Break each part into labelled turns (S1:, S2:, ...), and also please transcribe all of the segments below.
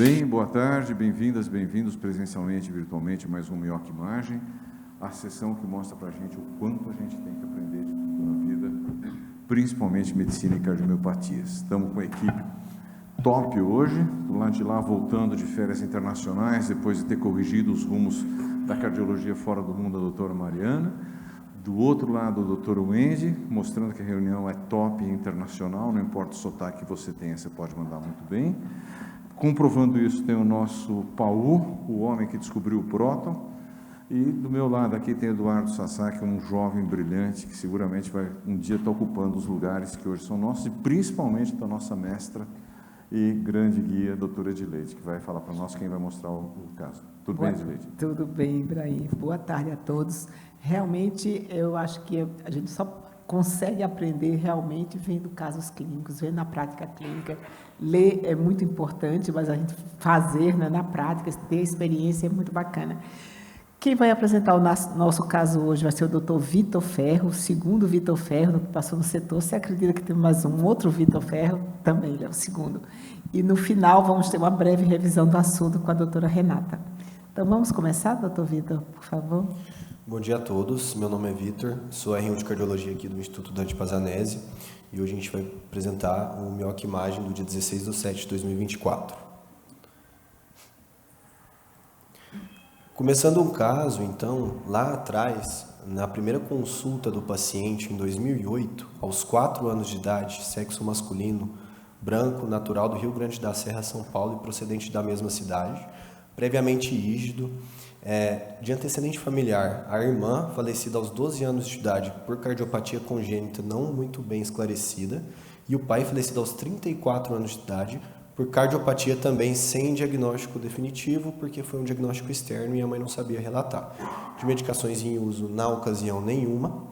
S1: bem? Boa tarde, bem-vindas, bem-vindos presencialmente e virtualmente, mais um Mioca Imagem, a sessão que mostra para a gente o quanto a gente tem que aprender de tudo na vida, principalmente medicina e cardiomiopatia. Estamos com a equipe top hoje, do lado de lá voltando de férias internacionais, depois de ter corrigido os rumos da cardiologia fora do mundo, a doutora Mariana. Do outro lado, o doutor Wendy, mostrando que a reunião é top e internacional, não importa o sotaque que você tenha, você pode mandar muito bem. Comprovando isso, tem o nosso Paul, o homem que descobriu o próton, e do meu lado aqui tem Eduardo Sasaki, um jovem brilhante, que seguramente vai um dia estar ocupando os lugares que hoje são nossos, e principalmente da nossa mestra e grande guia, a doutora Edileide, que vai falar para nós quem vai mostrar o caso. Tudo bem, Edileide?
S2: Tudo bem, Ibrahim. Boa tarde a todos. Realmente, eu acho que a gente só consegue aprender realmente vendo casos clínicos, vendo a prática clínica. Ler é muito importante, mas a gente fazer, né, na prática, ter experiência é muito bacana. Quem vai apresentar o nosso caso hoje vai ser o Dr. Vitor Ferro, o segundo Vitor Ferro que passou no setor. Você acredita que tem mais um outro Vitor Ferro? Também, ele é o segundo. E no final vamos ter uma breve revisão do assunto com a doutora Renata. Então vamos começar, doutor Vitor, por favor.
S3: Bom dia a todos, meu nome é Vitor, sou R1 de Cardiologia aqui do Instituto Dante Pazanese e hoje a gente vai apresentar o Mioca Imagem do dia 16/7/2024. Começando um caso, então, lá atrás, na primeira consulta do paciente em 2008, aos 4 anos de idade, sexo masculino, branco, natural do Rio Grande da Serra, São Paulo e procedente da mesma cidade, previamente rígido, de antecedente familiar, a irmã, falecida aos 12 anos de idade por cardiopatia congênita não muito bem esclarecida, e o pai, falecido aos 34 anos de idade, por cardiopatia também sem diagnóstico definitivo, porque foi um diagnóstico externo e a mãe não sabia relatar. De medicações em uso, na ocasião, nenhuma.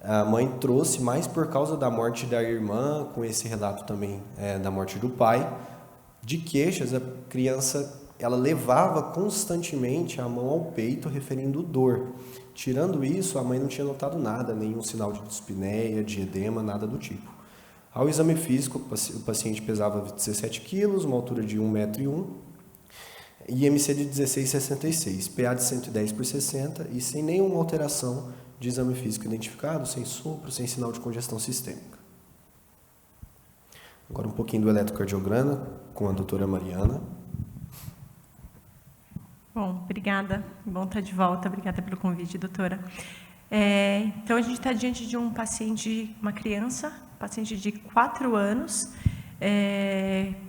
S3: A mãe trouxe mais por causa da morte da irmã, com esse relato também da morte do pai. De queixas, a criança ela levava constantemente a mão ao peito, referindo dor. Tirando isso, a mãe não tinha notado nada, nenhum sinal de dispneia, de edema, nada do tipo. Ao exame físico, o paciente pesava 17 quilos, uma altura de 1,01 m, IMC de 16,66, PA de 110/60 e sem nenhuma alteração de exame físico identificado, sem sopro, sem sinal de congestão sistêmica. Agora um pouquinho do eletrocardiograma com a doutora Mariana.
S4: Bom, obrigada. Bom estar de volta. Obrigada pelo convite, doutora. Então, a gente está diante de um paciente, uma criança, paciente de 4 anos.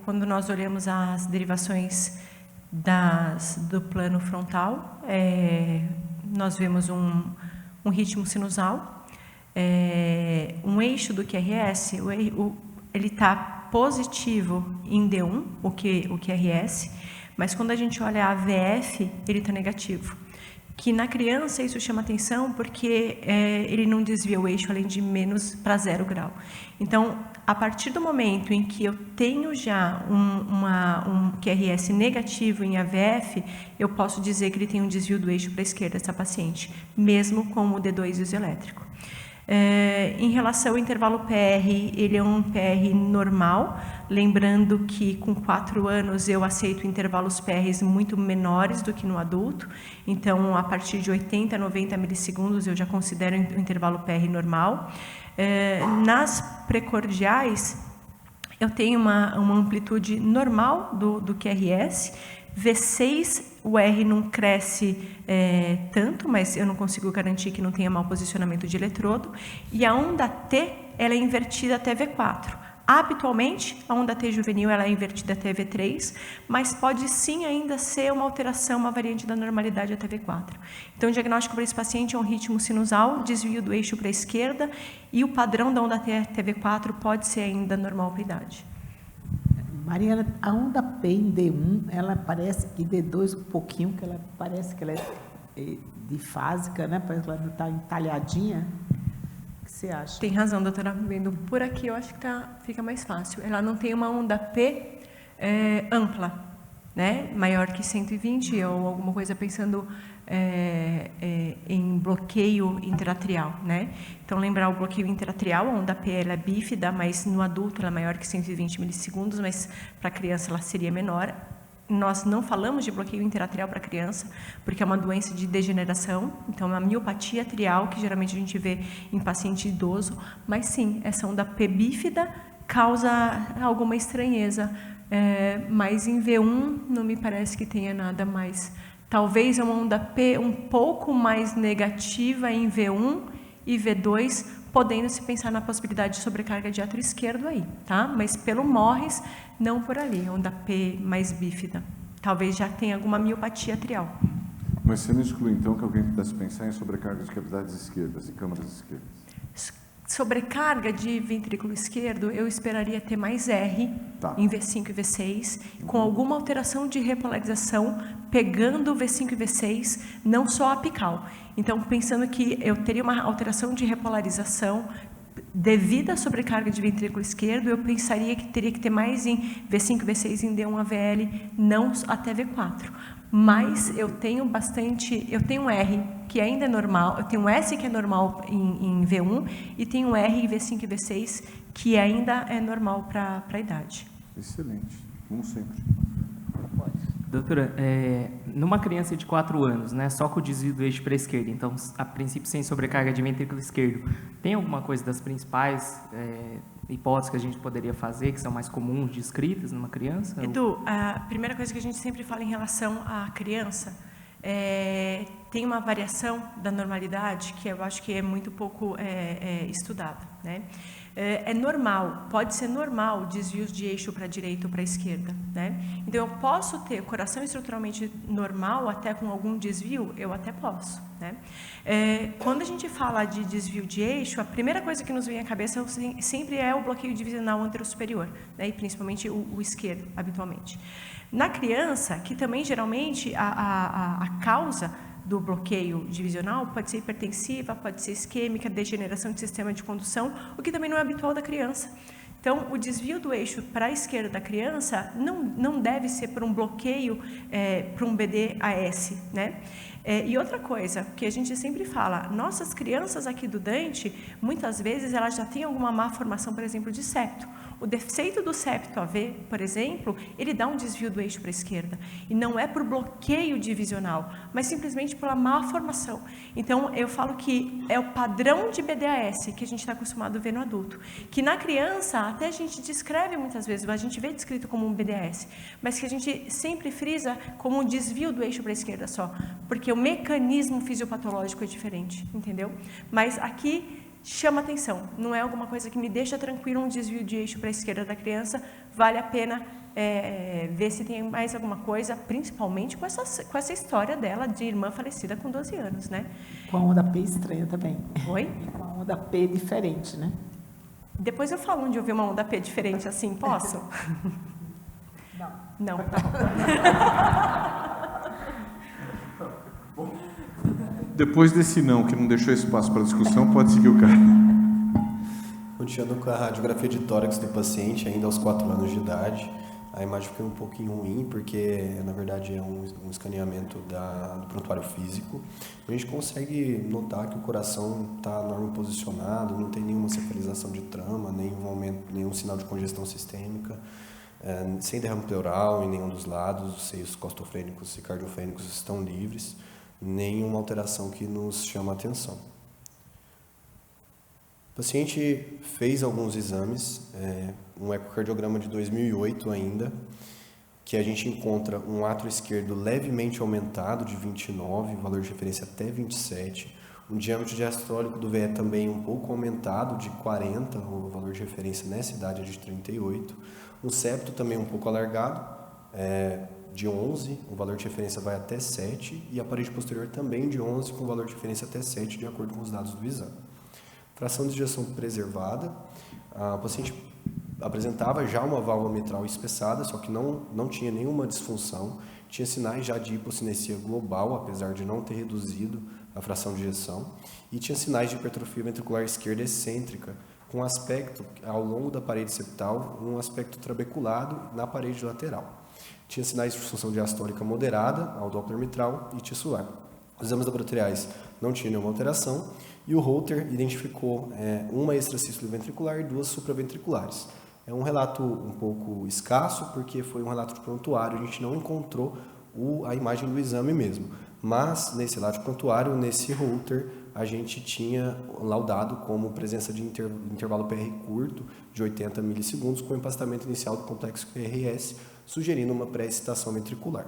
S4: Quando nós olhamos as derivações do plano frontal, nós vemos um ritmo sinusal, um eixo do QRS, ele está positivo em D1, o QRS, mas quando a gente olha a AVF, ele está negativo. Que na criança isso chama atenção porque ele não desvia o eixo além de menos para 0 grau. Então, a partir do momento em que eu tenho já um QRS negativo em AVF, eu posso dizer que ele tem um desvio do eixo para a esquerda, essa paciente, mesmo com o D2 isoelétrico. Em relação ao intervalo PR, ele é um PR normal, lembrando que com 4 anos eu aceito intervalos PRs muito menores do que no adulto, então a partir de 80 a 90 milissegundos eu já considero o intervalo PR normal. Nas precordiais, eu tenho uma amplitude normal do QRS, V6, o R não cresce tanto, mas eu não consigo garantir que não tenha mau posicionamento de eletrodo. E a onda T, ela é invertida até V4. Habitualmente, a onda T juvenil ela é invertida até V3, mas pode sim ainda ser uma alteração, uma variante da normalidade até V4. Então, o diagnóstico para esse paciente é um ritmo sinusal, desvio do eixo para a esquerda, e o padrão da onda T até V4 pode ser ainda normal para a idade.
S2: Mariana, a onda P em D1, ela parece que D2 um pouquinho, que ela parece que ela é difásica, né? Parece que ela não está entalhadinha. O que você acha?
S4: Tem razão, doutora. Vendo por aqui, eu acho que fica mais fácil. Ela não tem uma onda P ampla, né? Maior que 120 ou alguma coisa pensando em bloqueio interatrial, né? Então, lembrar o bloqueio interatrial, a onda P ela é bífida, mas no adulto ela é maior que 120 milissegundos, mas para a criança ela seria menor. nós não falamos de bloqueio interatrial para criança, porque é uma doença de degeneração, então é uma miopatia atrial, que geralmente a gente vê em paciente idoso, mas sim, essa onda P bífida causa alguma estranheza, mas em V1 não me parece que tenha nada mais. Talvez é uma onda P um pouco mais negativa em V1 e V2, podendo se pensar na possibilidade de sobrecarga de átrio esquerdo aí, tá? Mas pelo Morris, não por ali, onda P mais bífida. Talvez já tenha alguma miopatia atrial.
S1: Mas você não exclui, então, que alguém pudesse pensar em sobrecarga de cavidades esquerdas e câmaras esquerdas?
S4: Sobrecarga de ventrículo esquerdo, eu esperaria ter mais R em V5 e V6, com alguma alteração de repolarização, pegando o V5 e V6, não só apical. Então, pensando que eu teria uma alteração de repolarização devido à sobrecarga de ventrículo esquerdo, eu pensaria que teria que ter mais em V5 e V6 em D1 AVL, não até V4. Mas eu tenho um R que ainda é normal, eu tenho um S que é normal em V1 e tenho um R em V5 e V6 que ainda é normal para a idade.
S1: Excelente, como sempre.
S5: Doutora, numa criança de 4 anos, né, só com o desvio do eixo para a esquerda, então, a princípio, sem sobrecarga de ventrículo esquerdo, tem alguma coisa das principais hipóteses que a gente poderia fazer, que são mais comuns, descritas numa criança?
S4: Edu, a primeira coisa que a gente sempre fala em relação à criança, tem uma variação da normalidade que eu acho que é muito pouco estudada, né? É normal, pode ser normal desvios de eixo para a direita ou para a esquerda, né? Então, eu posso ter coração estruturalmente normal, até com algum desvio, eu até posso, né? Quando a gente fala de desvio de eixo, a primeira coisa que nos vem à cabeça sempre é o bloqueio divisional anterosuperior, né? E principalmente o esquerdo, habitualmente. Na criança, que também geralmente a causa do bloqueio divisional pode ser hipertensiva, pode ser isquêmica, degeneração de sistema de condução, o que também não é habitual da criança. Então, o desvio do eixo para a esquerda da criança não deve ser por um bloqueio, para um BDAS, né? E outra coisa, que a gente sempre fala, nossas crianças aqui do Dante, muitas vezes elas já têm alguma má formação, por exemplo, de septo. O defeito do septo AV, por exemplo, ele dá um desvio do eixo para a esquerda. E não é por bloqueio divisional, mas simplesmente pela má formação. Então, eu falo que é o padrão de BDAS que a gente está acostumado a ver no adulto. Que na criança, até a gente descreve muitas vezes, a gente vê descrito como um BDAS, mas que a gente sempre frisa como um desvio do eixo para a esquerda só. Porque o mecanismo fisiopatológico é diferente, entendeu? Mas aqui chama atenção, não é alguma coisa que me deixa tranquilo um desvio de eixo para a esquerda da criança, vale a pena ver se tem mais alguma coisa, principalmente com essa história dela de irmã falecida com 12 anos, né?
S2: Com a onda P estranha também.
S4: Oi?
S2: E com a onda P diferente, né?
S4: Depois eu falo onde eu vi uma onda P diferente assim, posso? Não.
S1: Depois desse não, que não deixou espaço para discussão, pode seguir o cara.
S3: Continuando com a radiografia de tórax do paciente, ainda aos 4 anos de idade, a imagem foi um pouquinho ruim, porque, na verdade, é um escaneamento do prontuário físico. A gente consegue notar que o coração está normal posicionado, não tem nenhuma cefalização de trama, nenhum sinal de congestão sistêmica, sem derrame pleural em nenhum dos lados, os seios costofrênicos e cardiofrênicos estão livres, nenhuma alteração que nos chama a atenção. O paciente fez alguns exames, um ecocardiograma de 2008 ainda, que a gente encontra um átrio esquerdo levemente aumentado de 29, valor de referência até 27, um diâmetro diastólico do VE também um pouco aumentado de 40, o valor de referência nessa idade é de 38, um septo também um pouco alargado, de 11, o valor de referência vai até 7, e a parede posterior também de 11, com o valor de referência até 7, de acordo com os dados do exame. Fração de ejeção preservada, o paciente apresentava já uma válvula mitral espessada, só que não tinha nenhuma disfunção, tinha sinais já de hipocinesia global, apesar de não ter reduzido a fração de ejeção, e tinha sinais de hipertrofia ventricular esquerda excêntrica, com aspecto ao longo da parede septal, um aspecto trabeculado na parede lateral. Tinha sinais de disfunção diastólica moderada ao Doppler mitral e tissular. Os exames laboratoriais não tinham nenhuma alteração e o Holter identificou uma extracístole ventricular e 2 supraventriculares. É um relato um pouco escasso, porque foi um relato de prontuário, a gente não encontrou a imagem do exame mesmo. Mas, nesse relato de prontuário, nesse Holter, a gente tinha laudado como presença de intervalo PR curto, de 80 milissegundos, com empastamento inicial do complexo QRS, sugerindo uma pré-excitação ventricular.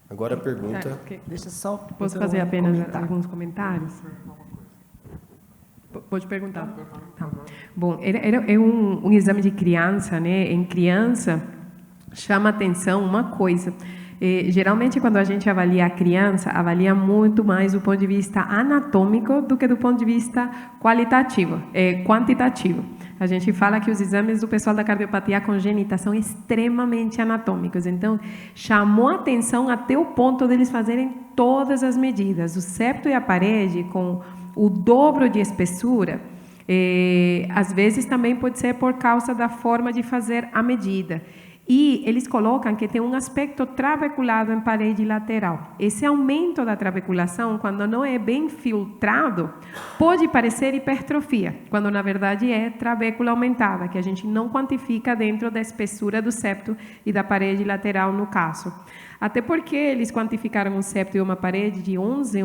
S3: Agora a pergunta...
S2: Deixa só...
S6: Posso fazer apenas alguns comentários? Pode perguntar. Tá. Bom, é um exame de criança, né? Em criança, chama atenção uma coisa. Geralmente, quando a gente avalia a criança, avalia muito mais do ponto de vista anatômico do que do ponto de vista quantitativo. A gente fala que os exames do pessoal da cardiopatia congênita são extremamente anatômicos. Então, chamou atenção até o ponto deles fazerem todas as medidas. O septo e a parede, com o dobro de espessura, às vezes também pode ser por causa da forma de fazer a medida. E eles colocam que tem um aspecto trabeculado em parede lateral. Esse aumento da trabeculação, quando não é bem filtrado, pode parecer hipertrofia, quando na verdade é trabécula aumentada, que a gente não quantifica dentro da espessura do septo e da parede lateral no caso. Até porque eles quantificaram um septo e uma parede de 11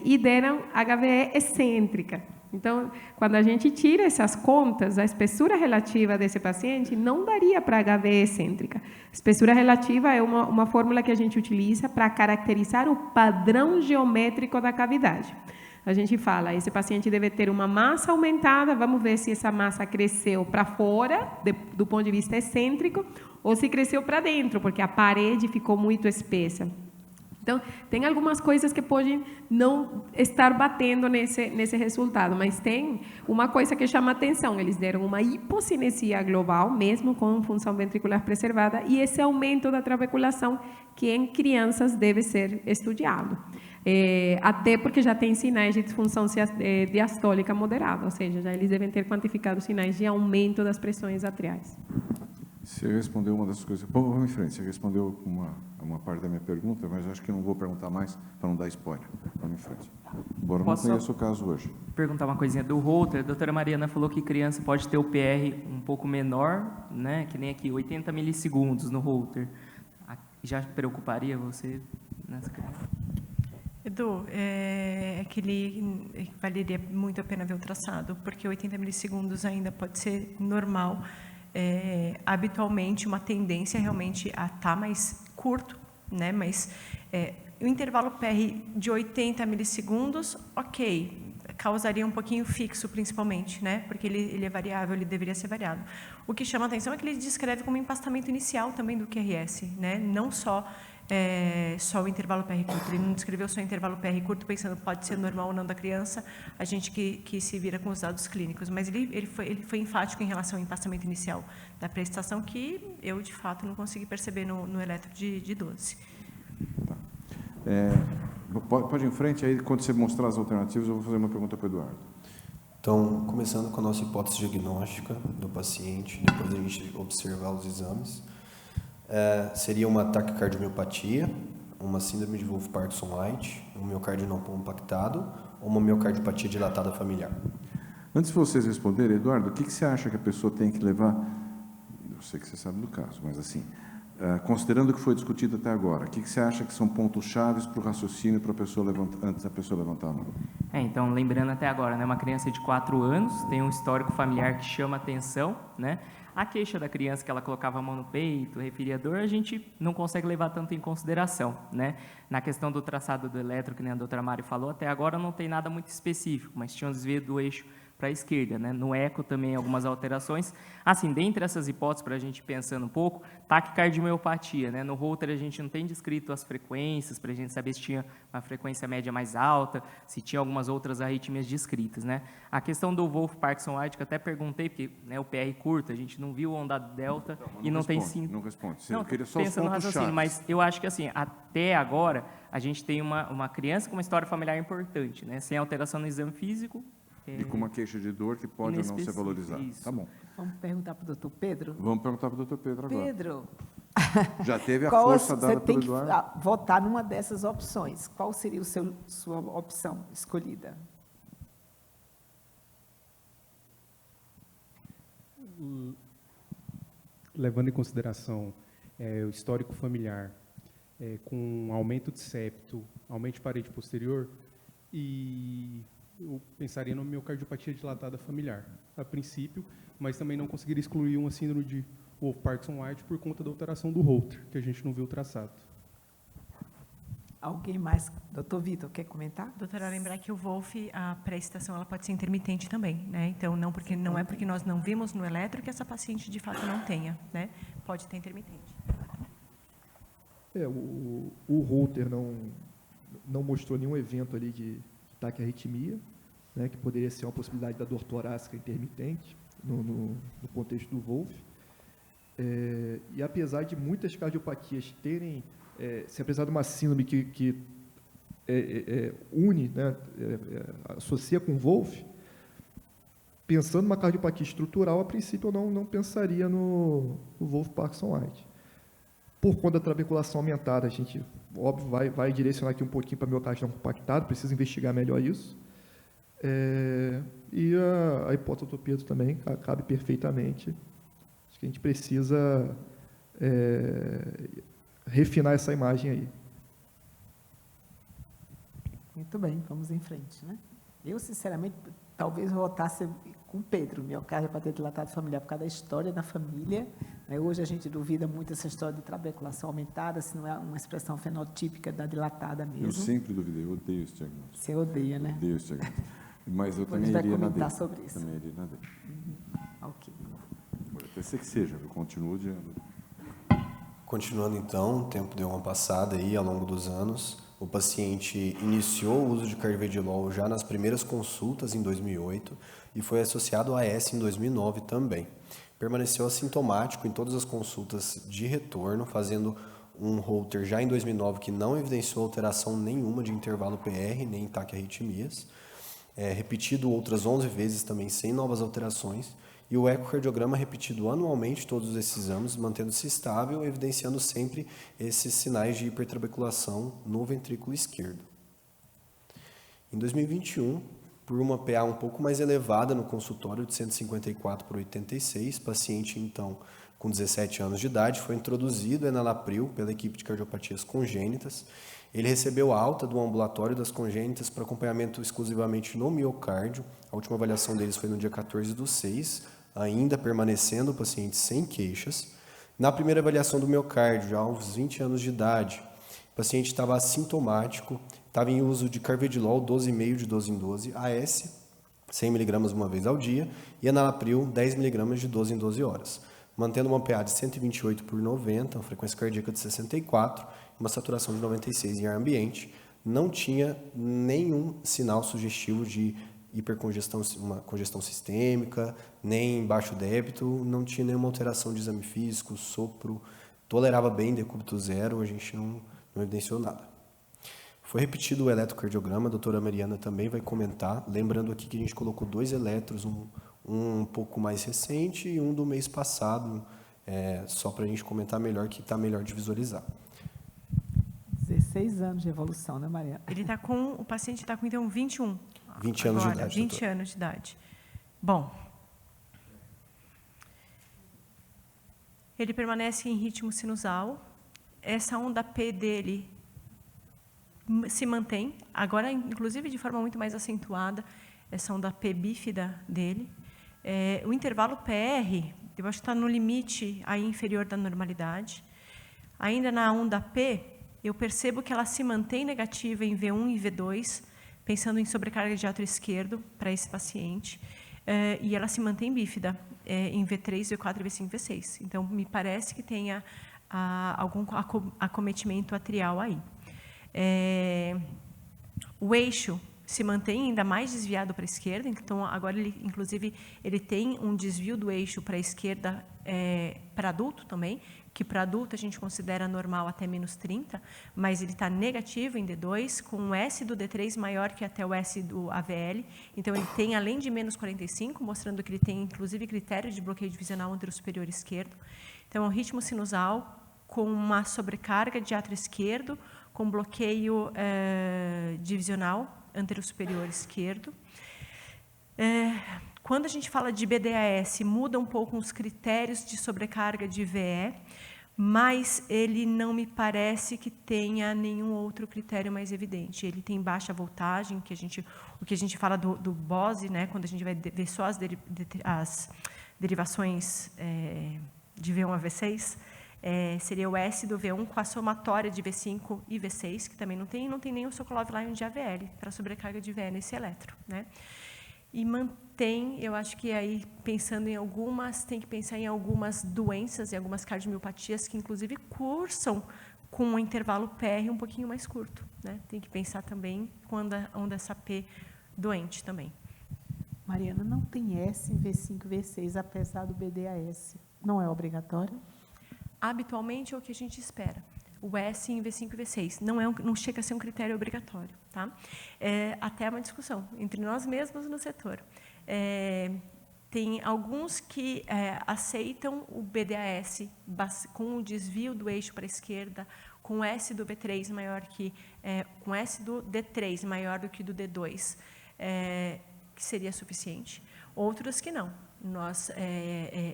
S6: e deram HVE excêntrica. Então, quando a gente tira essas contas, a espessura relativa desse paciente não daria para HVE excêntrica. Espessura relativa é uma fórmula que a gente utiliza para caracterizar o padrão geométrico da cavidade. A gente fala, esse paciente deve ter uma massa aumentada, vamos ver se essa massa cresceu para fora, do ponto de vista excêntrico, ou se cresceu para dentro, porque a parede ficou muito espessa. Então, tem algumas coisas que podem não estar batendo nesse resultado, mas tem uma coisa que chama atenção, eles deram uma hipocinesia global, mesmo com função ventricular preservada, e esse aumento da trabeculação, que em crianças deve ser estudado. Até porque já tem sinais de disfunção diastólica moderada, ou seja, já eles devem ter quantificado sinais de aumento das pressões atriais.
S1: Você respondeu uma das coisas. Bom, vamos em frente. Você respondeu uma parte da minha pergunta, mas acho que não vou perguntar mais para não dar spoiler. Vamos em frente. Embora não conheça o caso hoje.
S5: Perguntar uma coisinha do Holter. A doutora Mariana falou que criança pode ter o PR um pouco menor, né? Que nem aqui, 80 milissegundos no Holter. Já preocuparia você nessa criança?
S4: Edu, valeria muito a pena ver o traçado, porque 80 milissegundos ainda pode ser normal. Habitualmente uma tendência realmente a estar mais curto, né? Mas o intervalo PR de 80 milissegundos, ok, causaria um pouquinho fixo principalmente, né? Porque ele é variável, ele deveria ser variado. O que chama a atenção é que ele descreve como empastamento inicial também do QRS, né? Não só o intervalo PR curto, ele não descreveu só o intervalo PR curto pensando pode ser normal ou não da criança, a gente que se vira com os dados clínicos, mas ele foi enfático em relação ao empastamento inicial da prestação que eu, de fato, não consegui perceber no eletro de 12.
S1: Tá. Pode ir em frente, aí quando você mostrar as alternativas eu vou fazer uma pergunta para o Eduardo.
S3: Então, começando com a nossa hipótese diagnóstica do paciente, depois a gente observar os exames. Seria uma taquicardiomiopatia, uma síndrome de Wolff-Parkinson-White, um miocárdio não compactado ou uma miocardiopatia dilatada familiar.
S1: Antes de vocês responderem, Eduardo, o que você acha que a pessoa tem que levar? Eu sei que você sabe do caso, mas assim, considerando o que foi discutido até agora, o que você acha que são pontos chaves para o raciocínio para a pessoa antes da pessoa levantar a mão?
S5: Então, lembrando até agora, né, uma criança de 4 anos, tem um histórico familiar que chama atenção, né? A queixa da criança que ela colocava a mão no peito, referia dor, a gente não consegue levar tanto em consideração, né? Na questão do traçado do eletro, que nem a doutora Mari falou, até agora não tem nada muito específico, mas tinha um desvio do eixo para a esquerda, né? No eco também algumas alterações. Assim, dentre essas hipóteses, para a gente pensando um pouco, taquicardiomiopatia, né? No Holter a gente não tem descrito as frequências, para a gente saber se tinha uma frequência média mais alta, se tinha algumas outras arritmias descritas, né? A questão do Wolff-Parkinson-White, que eu até perguntei, porque, né, o PR curto, a gente não viu onda delta e não tem sim.
S1: Não responde.
S5: Não,
S1: eu queria só
S5: pensando
S1: os
S5: no
S1: pontos
S5: raciocínio,
S1: chaves.
S5: mas eu acho que assim, até agora a gente tem uma criança com uma história familiar importante, né? Sem alteração no exame físico.
S1: E com uma queixa de dor que pode ou não ser valorizada.
S5: Isso.
S1: Tá bom.
S2: Vamos perguntar para o doutor Pedro?
S1: Vamos perguntar para o doutor Pedro agora.
S2: Pedro,
S1: Já teve a força dada
S2: você tem
S1: pelo
S2: que
S1: Eduardo?
S2: votar numa dessas opções. Qual seria sua opção escolhida?
S7: levando em consideração o histórico familiar, com aumento de septo, aumento de parede posterior, e eu pensaria numa miocardiopatia dilatada familiar, a princípio, mas também não conseguiria excluir uma síndrome de Wolff-Parkinson-White por conta da alteração do Holter, que a gente não viu traçado.
S2: Alguém mais? Doutor Vitor, quer comentar?
S4: Doutora, lembrar que o Wolff, a pré-excitação, ela pode ser intermitente também, né? Então, não é porque nós não vimos no eletro que essa paciente, de fato, não tenha, né? Pode ter intermitente.
S8: O Holter não mostrou nenhum evento ali de taquiarritmia, né, que poderia ser uma possibilidade da dor torácica intermitente no contexto do Wolff. E apesar de muitas cardiopatias terem, apesar de uma síndrome que une, né, associa com Wolff, pensando numa cardiopatia estrutural, a princípio eu não pensaria no Wolff-Parkinson-White. Por conta da trabeculação aumentada, a gente, óbvio, vai direcionar aqui um pouquinho para miocárdio não compactado, precisa investigar melhor isso. E a hipótese do Pedro também cabe perfeitamente. Acho que a gente precisa refinar essa imagem aí.
S2: Muito bem, vamos em frente, né? Eu, sinceramente, talvez votasse com o Pedro, miocardiopatia dilatada familiar, por causa da história da família, né? Hoje a gente duvida muito essa história de trabeculação aumentada, se não é uma expressão fenotípica da dilatada mesmo.
S1: Eu sempre duvidei, eu odeio esse diagnóstico.
S2: Você odeia, né?
S1: Odeio esse diagnóstico. Mas eu
S2: Depois
S1: também
S2: vai
S1: iria na
S2: comentar
S1: D.
S2: sobre isso.
S1: Também iria na D.
S2: Ok.
S1: Pode até ser que seja, eu continuo odiando.
S3: Continuando então, o tempo deu uma passada aí ao longo dos anos. O paciente iniciou o uso de carvedilol já nas primeiras consultas em 2008 e foi associado a AS em 2009 também. Permaneceu assintomático em todas as consultas de retorno, fazendo um Holter já em 2009 que não evidenciou alteração nenhuma de intervalo PR, nem taquiarritmias. Repetido outras 11 vezes também sem novas alterações. E o ecocardiograma repetido anualmente todos esses anos, mantendo-se estável, evidenciando sempre esses sinais de hipertrabeculação no ventrículo esquerdo. Em 2021, por uma PA um pouco mais elevada no consultório de 154/86, paciente então com 17 anos de idade, foi introduzido enalapril pela equipe de cardiopatias congênitas. Ele recebeu alta do ambulatório das congênitas para acompanhamento exclusivamente no miocárdio. A última avaliação deles foi no dia 14/6, ainda permanecendo o paciente sem queixas. Na primeira avaliação do miocárdio, já aos 20 anos de idade, o paciente estava assintomático, estava em uso de carvedilol 12,5 de 12 em 12, AS 100 mg uma vez ao dia e enalapril 10 mg de 12 em 12 horas, mantendo uma PA de 128/90, uma frequência cardíaca de 64, uma saturação de 96 em ar ambiente. Não tinha nenhum sinal sugestivo de hipercongestão, uma congestão sistêmica, nem baixo débito, não tinha nenhuma alteração de exame físico, sopro, tolerava bem decúbito zero, a gente não evidenciou nada. Foi repetido o eletrocardiograma, a doutora Mariana também vai comentar, lembrando aqui que a gente colocou 2 eletros, um pouco mais recente e um do mês passado, só para a gente comentar melhor, que está melhor de visualizar.
S2: 16 anos de evolução, né, Mariana?
S4: O paciente está com, então, 21.
S3: 20 anos de idade.
S4: 20
S3: doutor.
S4: anos de idade. Bom, ele permanece em ritmo sinusal. Essa onda P dele se mantém, agora, inclusive, de forma muito mais acentuada, essa onda P bífida dele. O intervalo PR, eu acho que está no limite aí inferior da normalidade. Ainda na onda P, eu percebo que ela se mantém negativa em V1 e V2, pensando em sobrecarga de átrio esquerdo para esse paciente, e ela se mantém bífida em V3, V4, V5, V6. Então, me parece que tenha algum acometimento atrial aí. O eixo se mantém ainda mais desviado para a esquerda, então agora ele, inclusive, ele tem um desvio do eixo para a esquerda para adulto também, que para adulto a gente considera normal até menos 30, mas ele está negativo em D2, com o S do D3 maior que até o S do AVL, então ele tem além de menos 45, mostrando que ele tem inclusive critério de bloqueio divisional antero-superior esquerdo. Então é um ritmo sinusal com uma sobrecarga de átrio esquerdo, com bloqueio divisional antero-superior esquerdo. Quando a gente fala de BDAS, muda um pouco os critérios de sobrecarga de IVE, mas ele não me parece que tenha nenhum outro critério mais evidente. Ele tem baixa voltagem, o que a gente fala do BOSE, né, quando a gente vai ver só as derivações de V1 a V6, seria o S do V1 com a somatória de V5 e V6, que também não tem nem o Sokolov Lion de AVL, para sobrecarga de IVE nesse eletro, né? E mantém, eu acho que aí, pensando em algumas, tem que pensar em algumas doenças e algumas cardiomiopatias que, inclusive, cursam com um intervalo PR um pouquinho mais curto, né? Tem que pensar também quando essa P doente também.
S2: Mariana, não tem S em V5 e V6, apesar do BDAS. Não é obrigatório?
S4: Habitualmente é o que a gente espera. O S em V5 e V6 não chega a ser um critério obrigatório, tá? Até uma discussão entre nós mesmos no setor. Tem alguns que aceitam o BDAS com o desvio do eixo para a esquerda, com S do V3 maior que com S do D3 maior do que do D2, que seria suficiente. Outros que não.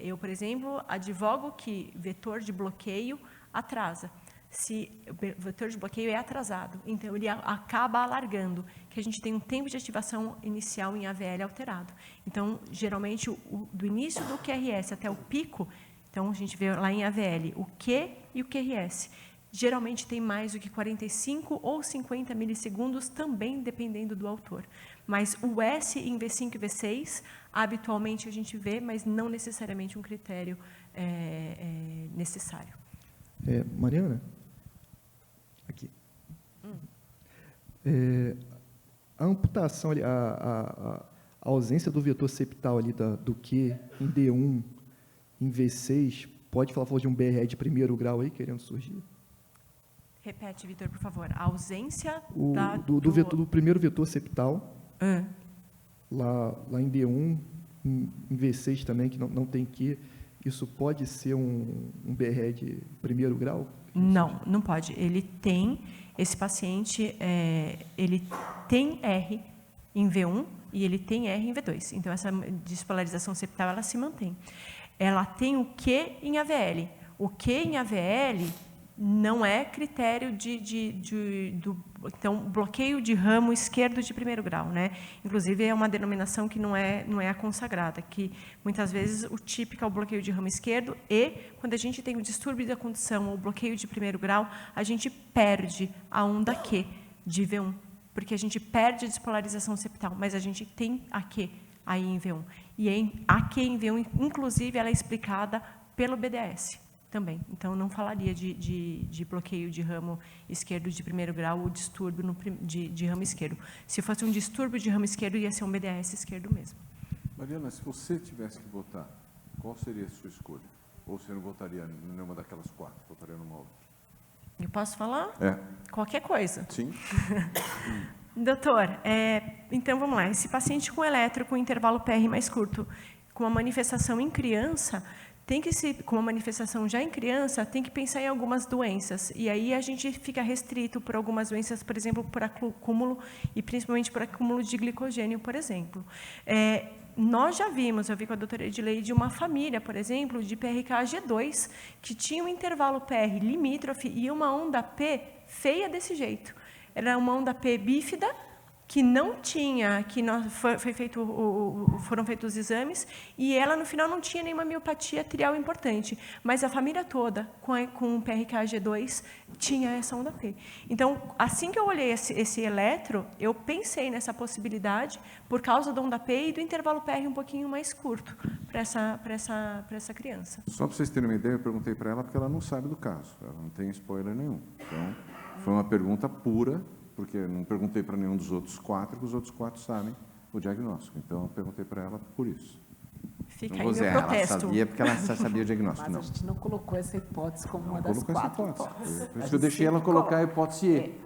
S4: Eu, por exemplo, advogo que vetor de bloqueio atrasa. Se o vetor de bloqueio é atrasado, então ele acaba alargando, que a gente tem um tempo de ativação inicial em AVL alterado. Então, geralmente, do início do QRS até o pico, então a gente vê lá em AVL o Q e o QRS. Geralmente tem mais do que 45 ou 50 milissegundos, também dependendo do autor. Mas o S em V5 e V6, habitualmente a gente vê, mas não necessariamente um critério necessário.
S8: Mariana? Aqui. A amputação, a ausência do vetor septal ali do Q em D1, em V6, pode falar de um BRE de primeiro grau aí, querendo surgir?
S4: Repete, Vitor, por favor. A ausência
S8: do primeiro vetor septal, lá em D1, em V6 também, que não tem Q, isso pode ser um BRE de primeiro grau?
S4: Não pode. Ele tem, esse paciente, ele tem R em V1 e ele tem R em V2. Então, essa despolarização septal, ela se mantém. Ela tem o Q em AVL. O Q em AVL não é critério então, bloqueio de ramo esquerdo de primeiro grau, né? Inclusive, é uma denominação que não é a consagrada, que muitas vezes o típico é o bloqueio de ramo esquerdo e, quando a gente tem o distúrbio da condução ou bloqueio de primeiro grau, a gente perde a onda Q de V1, porque a gente perde a despolarização septal, mas a gente tem a Q aí em V1. E a Q em V1, inclusive, ela é explicada pelo BDAS. Também. Então, não falaria de bloqueio de ramo esquerdo de primeiro grau ou distúrbio de ramo esquerdo. Se fosse um distúrbio de ramo esquerdo, ia ser um BDAS esquerdo mesmo.
S1: Mariana, se você tivesse que votar, qual seria a sua escolha? Ou você não votaria em nenhuma daquelas quatro, votaria numa outra?
S4: Eu posso falar? Qualquer coisa.
S1: Sim.
S4: Doutor, então vamos lá. Esse paciente com eletro, com intervalo PR mais curto, com a manifestação em criança, com uma manifestação já em criança, tem que pensar em algumas doenças. E aí a gente fica restrito por algumas doenças, por exemplo, por acúmulo, e principalmente por acúmulo de glicogênio, por exemplo. Nós já vimos, eu vi com a doutora Edileide, uma família, por exemplo, de PRK-G2, que tinha um intervalo PR limítrofe e uma onda P feia desse jeito. Era uma onda P bífida, que não tinha, foram feitos os exames, e ela, no final, não tinha nenhuma miopatia arterial importante, mas a família toda, com o PRK-G2, tinha essa onda P. Então, assim que eu olhei esse eletro, eu pensei nessa possibilidade, por causa da onda P e do intervalo PR um pouquinho mais curto para essa criança.
S1: Só para vocês terem uma ideia, eu perguntei para ela, porque ela não sabe do caso, ela não tem spoiler nenhum. Então, foi uma pergunta pura, porque eu não perguntei para nenhum dos outros quatro, que os outros quatro sabem o diagnóstico. Então, eu perguntei para ela por isso.
S4: Fica
S9: aí meu protesto. Ela sabia porque ela sabia o diagnóstico.
S2: Mas a gente não colocou essa hipótese como uma das quatro hipóteses.
S1: Por isso que eu deixei ela colocar a hipótese E.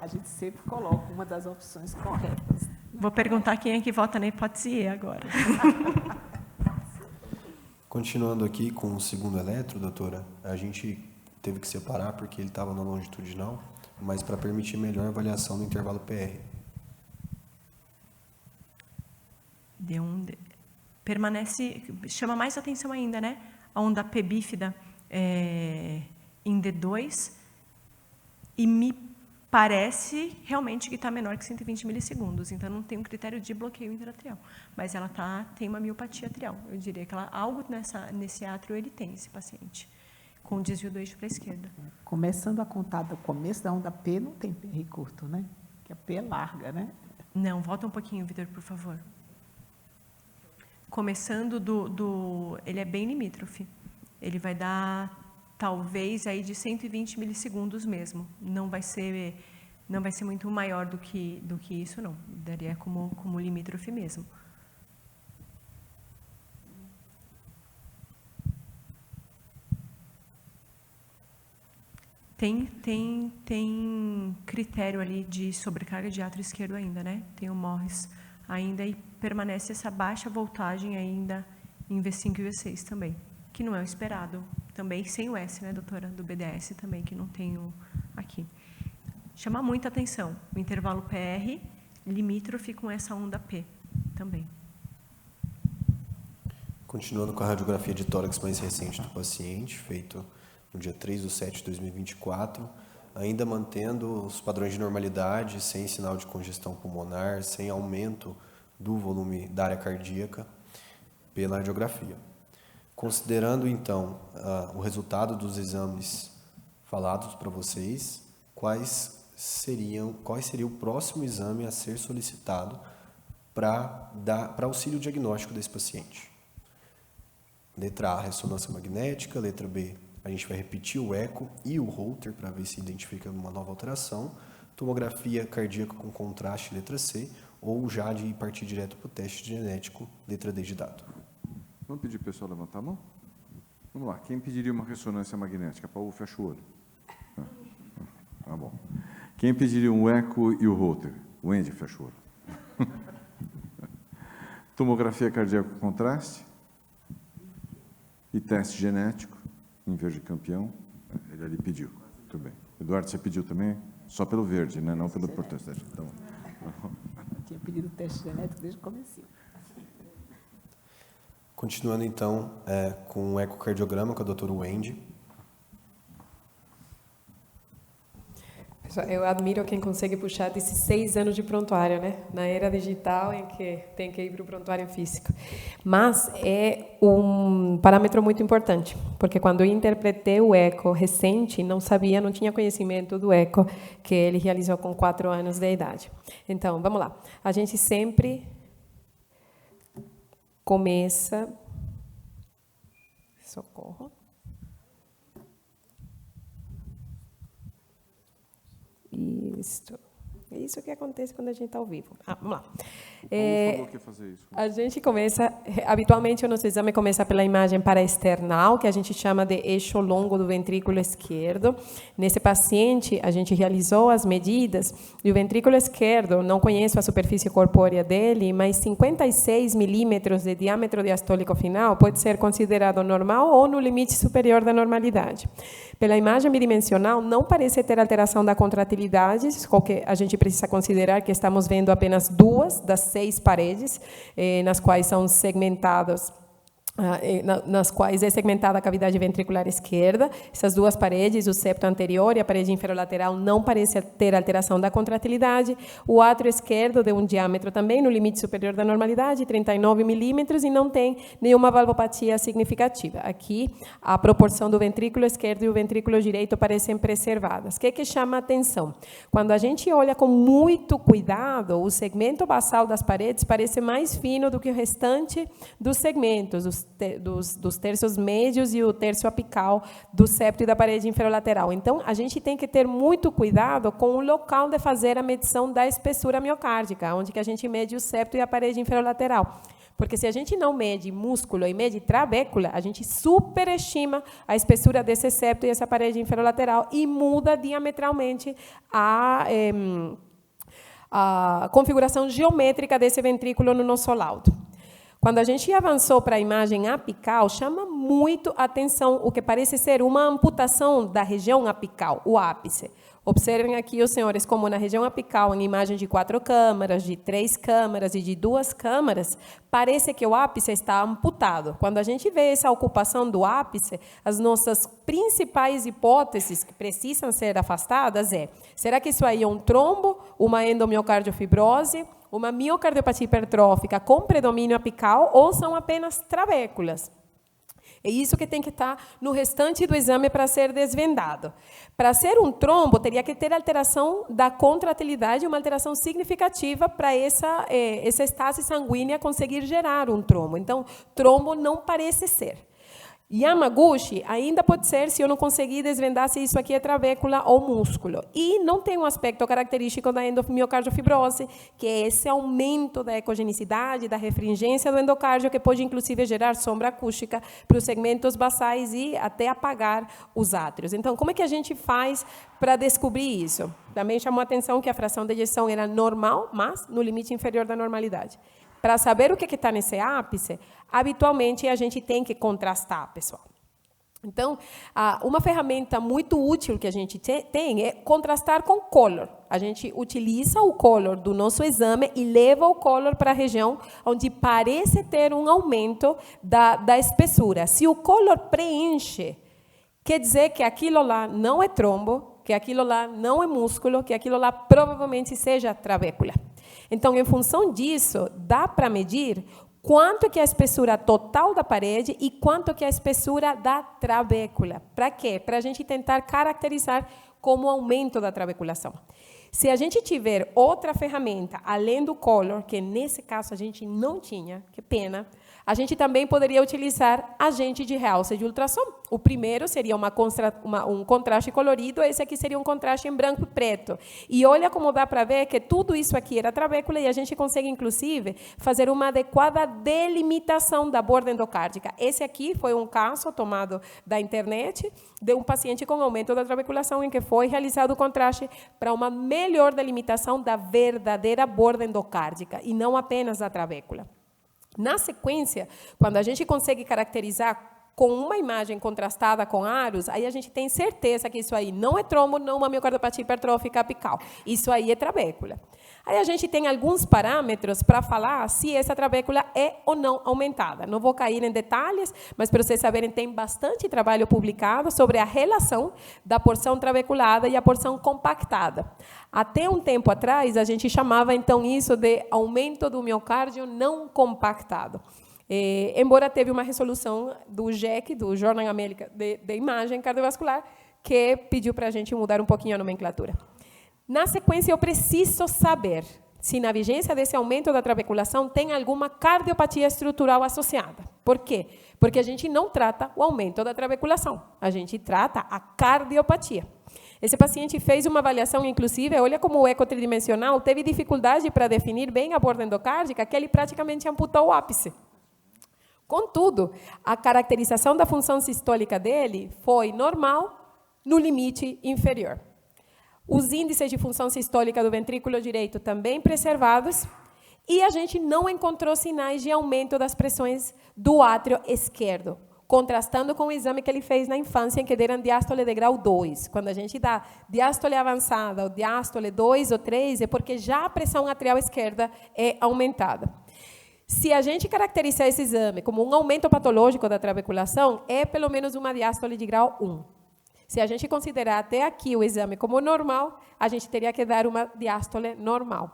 S2: A gente sempre coloca uma das opções corretas.
S4: Vou perguntar quem é que vota na hipótese E agora.
S3: Continuando aqui com o segundo eletro, doutora, a gente teve que separar porque ele estava na longitudinal, mas para permitir melhor a avaliação do intervalo PR.
S4: permanece, chama mais atenção ainda, né? A onda P bífida em D2, e me parece realmente que está menor que 120 milissegundos, então não tem um critério de bloqueio interatrial, mas ela tem uma miopatia atrial. Eu diria que algo nesse átrio ele tem, esse paciente, com desvio do eixo para a esquerda.
S2: Começando a contar do começo da onda P, não tem PR curto, né? Que a P é larga, né?
S4: Não, volta um pouquinho, Vitor, por favor. Começando ele é bem limítrofe. Ele vai dar, talvez, aí de 120 milissegundos mesmo. Não vai ser muito maior do que isso, não. Daria como limítrofe mesmo. Tem critério ali de sobrecarga de átrio esquerdo ainda, né? Tem o Morris ainda e permanece essa baixa voltagem ainda em V5 e V6 também, que não é o esperado. Também sem o S, né, doutora? Do BDS também, que não tem aqui. Chama muita atenção o intervalo PR limítrofe com essa onda P também.
S3: Continuando com a radiografia de tórax mais recente do paciente, feito no dia 3/7 de 2024, ainda mantendo os padrões de normalidade, sem sinal de congestão pulmonar, sem aumento do volume da área cardíaca pela radiografia. Considerando, então, o resultado dos exames falados para vocês, quais seria o próximo exame a ser solicitado para auxílio diagnóstico desse paciente? Letra A, ressonância magnética. Letra B, a gente vai repetir o eco e o Holter para ver se identifica uma nova alteração. Tomografia cardíaca com contraste, letra C, ou já de partir direto para o teste genético, letra D de dado.
S1: Vamos pedir para o pessoal levantar a mão? Vamos lá. Quem pediria uma ressonância magnética? Paulo, fecha o olho. Tá bom. Quem pediria um eco e o Holter? O Andy, fecha o olho. Tomografia cardíaca com contraste e teste genético em verde campeão. Ele ali pediu. Muito bem. Eduardo, você pediu também? Só pelo verde, né? Não pelo protestante. Então,
S2: eu tinha pedido o teste genético desde o começo.
S3: Continuando, então, com o ecocardiograma com a doutora Wendy.
S10: Eu admiro quem consegue puxar desses 6 anos de prontuário, né? Na era digital em que tem que ir para o prontuário físico. Mas é um parâmetro muito importante, porque quando eu interpretei o eco recente, não tinha conhecimento do eco que ele realizou com 4 anos de idade. Então, vamos lá. A gente sempre começa... Socorro. Isso que acontece quando a gente está ao vivo. Vamos lá.
S1: Falou que ia fazer isso.
S10: A gente começa, habitualmente o nosso exame começa pela imagem paraesternal, que a gente chama de eixo longo do ventrículo esquerdo. Nesse paciente, a gente realizou as medidas e o ventrículo esquerdo, não conheço a superfície corpórea dele, mas 56 milímetros de diâmetro diastólico final pode ser considerado normal ou no limite superior da normalidade. Pela imagem bidimensional, não parece ter alteração da contratilidade, que a gente precisa considerar que estamos vendo apenas 2 das 6 paredes, nas quais são segmentadas, nas quais é segmentada a cavidade ventricular esquerda. Essas 2 paredes, o septo anterior e a parede inferolateral, não parece ter alteração da contratilidade. O átrio esquerdo de um diâmetro também no limite superior da normalidade, 39 milímetros, e não tem nenhuma valvopatia significativa. Aqui, a proporção do ventrículo esquerdo e o ventrículo direito parecem preservadas. O que chama a atenção? Quando a gente olha com muito cuidado, o segmento basal das paredes parece mais fino do que o restante dos segmentos, dos terços médios e o terço apical do septo e da parede inferolateral. Então, a gente tem que ter muito cuidado com o local de fazer a medição da espessura miocárdica, onde que a gente mede o septo e a parede inferolateral. Porque se a gente não mede músculo e mede trabécula, a gente superestima a espessura desse septo e essa parede inferolateral e muda diametralmente a configuração geométrica desse ventrículo no nosso laudo. Quando a gente avançou para a imagem apical, chama muito a atenção o que parece ser uma amputação da região apical, o ápice. Observem aqui, os senhores, como na região apical, em imagem de 4 câmaras, de 3 câmaras e de 2 câmaras, parece que o ápice está amputado. Quando a gente vê essa ocupação do ápice, as nossas principais hipóteses que precisam ser afastadas será que isso aí é um trombo, uma endomiocardiofibose, uma miocardiopatia hipertrófica com predomínio apical ou são apenas trabéculas? É isso que tem que estar no restante do exame para ser desvendado. Para ser um trombo, teria que ter alteração da contratilidade, uma alteração significativa para essa estase sanguínea conseguir gerar um trombo. Então, trombo não parece ser. Yamaguchi ainda pode ser se eu não conseguir desvendar se isso aqui é trabécula ou músculo. E não tem um aspecto característico da endomiocardiofibose, que é esse aumento da ecogenicidade, da refringência do endocárdio, que pode, inclusive, gerar sombra acústica para os segmentos basais e até apagar os átrios. Então, como é que a gente faz para descobrir isso? Também chamou a atenção que a fração de ejeção era normal, mas no limite inferior da normalidade. Para saber o que está nesse ápice, habitualmente a gente tem que contrastar, pessoal. Então, uma ferramenta muito útil que a gente tem é contrastar com color. A gente utiliza o color do nosso exame e leva o color para a região onde parece ter um aumento da espessura. Se o color preenche, quer dizer que aquilo lá não é trombo, que aquilo lá não é músculo, que aquilo lá provavelmente seja trabécula. Então, em função disso, dá para medir quanto que é a espessura total da parede e quanto que é a espessura da trabécula. Para quê? Para a gente tentar caracterizar como aumento da trabeculação. Se a gente tiver outra ferramenta, além do color, que nesse caso a gente não tinha, que pena, a gente também poderia utilizar agente de realce de ultrassom. O primeiro seria um contraste colorido, esse aqui seria um contraste em branco e preto. E olha como dá para ver que tudo isso aqui era trabécula e a gente consegue, inclusive, fazer uma adequada delimitação da borda endocárdica. Esse aqui foi um caso tomado da internet de um paciente com aumento da trabeculação em que foi realizado o contraste para uma melhor delimitação da verdadeira borda endocárdica e não apenas da trabécula. Na sequência, quando a gente consegue caracterizar com uma imagem contrastada com aros, aí a gente tem certeza que isso aí não é trombo, não uma miocardiopatia hipertrófica apical. Isso aí é trabécula. Aí a gente tem alguns parâmetros para falar se essa trabécula é ou não aumentada. Não vou cair em detalhes, mas para vocês saberem, tem bastante trabalho publicado sobre a relação da porção trabeculada e a porção compactada. Até um tempo atrás, a gente chamava, então, isso de aumento do miocárdio não compactado. Embora teve uma resolução do JEC, do Jornal América de Imagem Cardiovascular, que pediu para a gente mudar um pouquinho a nomenclatura. Na sequência, eu preciso saber se na vigência desse aumento da trabeculação tem alguma cardiopatia estrutural associada. Por quê? Porque a gente não trata o aumento da trabeculação, a gente trata a cardiopatia. Esse paciente fez uma avaliação, inclusive, olha como o eco tridimensional teve dificuldade para definir bem a borda endocárdica, que ele praticamente amputou o ápice. Contudo, a caracterização da função sistólica dele foi normal no limite inferior. Os índices de função sistólica do ventrículo direito também preservados e a gente não encontrou sinais de aumento das pressões do átrio esquerdo, contrastando com o exame que ele fez na infância, em que deram diástole de grau 2. Quando a gente dá diástole avançada ou diástole 2 ou 3, é porque já a pressão atrial esquerda é aumentada. Se a gente caracterizar esse exame como um aumento patológico da trabeculação, é pelo menos uma diástole de grau 1. Se a gente considerar até aqui o exame como normal, a gente teria que dar uma diástole normal.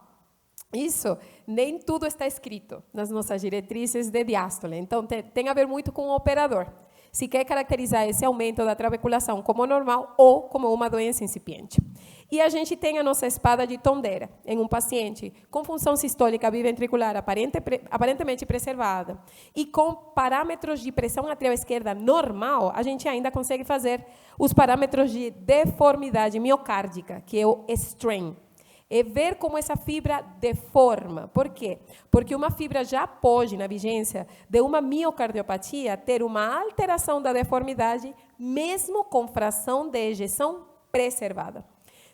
S10: Isso, nem tudo está escrito nas nossas diretrizes de diástole. Então, tem a ver muito com o operador. Se quer caracterizar esse aumento da trabeculação como normal ou como uma doença incipiente. E a gente tem a nossa espada de Tondera, em um paciente com função sistólica biventricular aparentemente preservada e com parâmetros de pressão atrial esquerda normal, a gente ainda consegue fazer os parâmetros de deformidade miocárdica, que é o strain. É ver como essa fibra deforma. Por quê? Porque uma fibra já pode, na vigência de uma miocardiopatia, ter uma alteração da deformidade, mesmo com fração de ejeção preservada.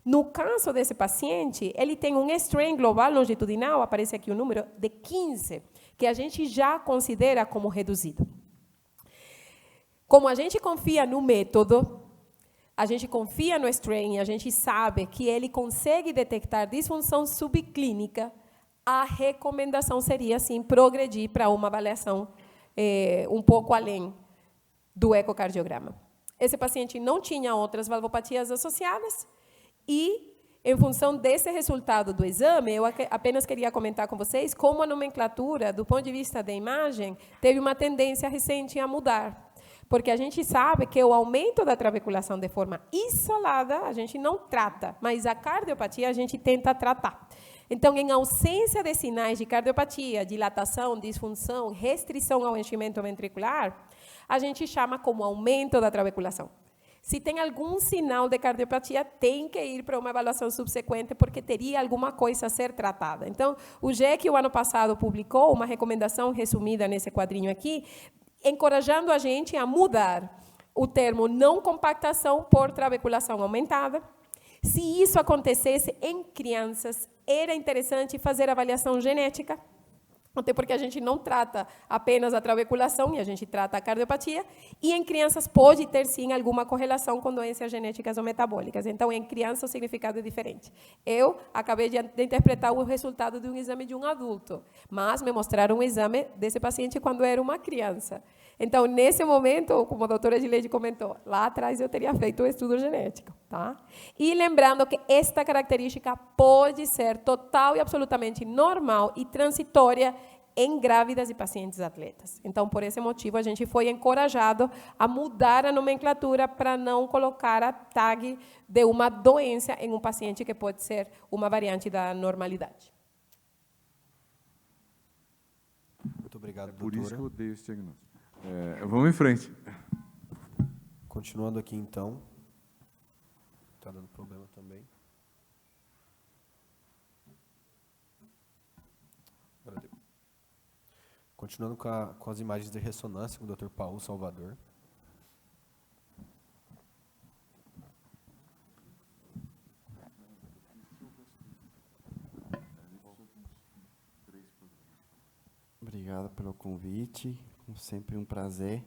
S10: No caso desse paciente, ele tem um strain global longitudinal, aparece aqui o número, de 15, que a gente já considera como reduzido. Como a gente confia no método, a gente confia no strain, a gente sabe que ele consegue detectar disfunção subclínica, a recomendação seria, sim, progredir para uma avaliação um pouco além do ecocardiograma. Esse paciente não tinha outras valvopatias associadas e, em função desse resultado do exame, eu apenas queria comentar com vocês como a nomenclatura, do ponto de vista da imagem, teve uma tendência recente a mudar. Porque a gente sabe que o aumento da trabeculação de forma isolada, a gente não trata, mas a cardiopatia a gente tenta tratar. Então, em ausência de sinais de cardiopatia, dilatação, disfunção, restrição ao enchimento ventricular, a gente chama como aumento da trabeculação. Se tem algum sinal de cardiopatia, tem que ir para uma avaliação subsequente, porque teria alguma coisa a ser tratada. Então, o GEC, o ano passado, publicou uma recomendação resumida nesse quadrinho aqui, encorajando a gente a mudar o termo não compactação por trabeculação aumentada. Se isso acontecesse em crianças, era interessante fazer avaliação genética, até porque a gente não trata apenas a trabeculação, e a gente trata a cardiopatia, e em crianças pode ter, sim, alguma correlação com doenças genéticas ou metabólicas. Então, em criança, o significado é diferente. Eu acabei de interpretar o resultado de um exame de um adulto, mas me mostraram um exame desse paciente quando era uma criança. Então, nesse momento, como a doutora Gileide comentou, lá atrás eu teria feito o estudo genético. Tá? E lembrando que esta característica pode ser total e absolutamente normal e transitória em grávidas e pacientes atletas. Então, por esse motivo, a gente foi encorajado a mudar a nomenclatura para não colocar a tag de uma doença em um paciente que pode ser uma variante da normalidade.
S3: Muito obrigado, doutora.
S1: Por isso que eu odeio esse diagnóstico. Vamos em frente.
S3: Continuando aqui, então. Está dando problema também. Agora deu. Continuando com as imagens de ressonância com o Dr. Paulo Salvador.
S9: Obrigado pelo convite, como sempre um prazer.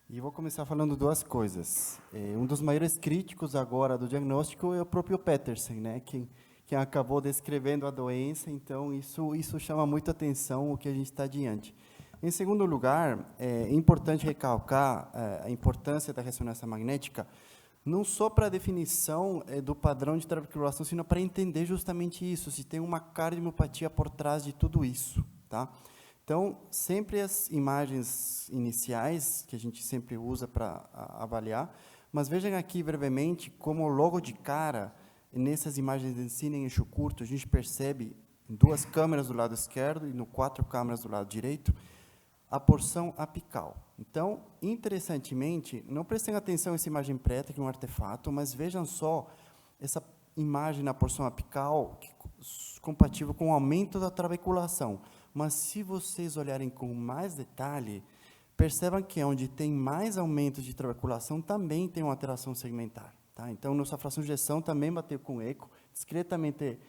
S9: E vou começar falando duas coisas. Um dos maiores críticos agora do diagnóstico é o próprio Petersen, né? Quem acabou descrevendo a doença, então isso chama muito atenção o que a gente está diante. Em segundo lugar, é importante recalcar a importância da ressonância magnética, não só para a definição do padrão de trabeculação, sino para entender justamente isso, se tem uma cardiomiopatia por trás de tudo isso, tá? Então, sempre as imagens iniciais, que a gente sempre usa para avaliar, mas vejam aqui brevemente como logo de cara, nessas imagens de ensino em eixo curto, a gente percebe em 2 câmeras do lado esquerdo e no 4 câmeras do lado direito, a porção apical. Então, interessantemente, não prestem atenção a essa imagem preta, que é um artefato, mas vejam só essa imagem na porção apical, compatível com o aumento da trabeculação. Mas, se vocês olharem com mais detalhe, percebam que onde tem mais aumento de trabeculação, também tem uma alteração segmentar. Tá? Então, nossa fração de ejeção também bateu com eco, discretamente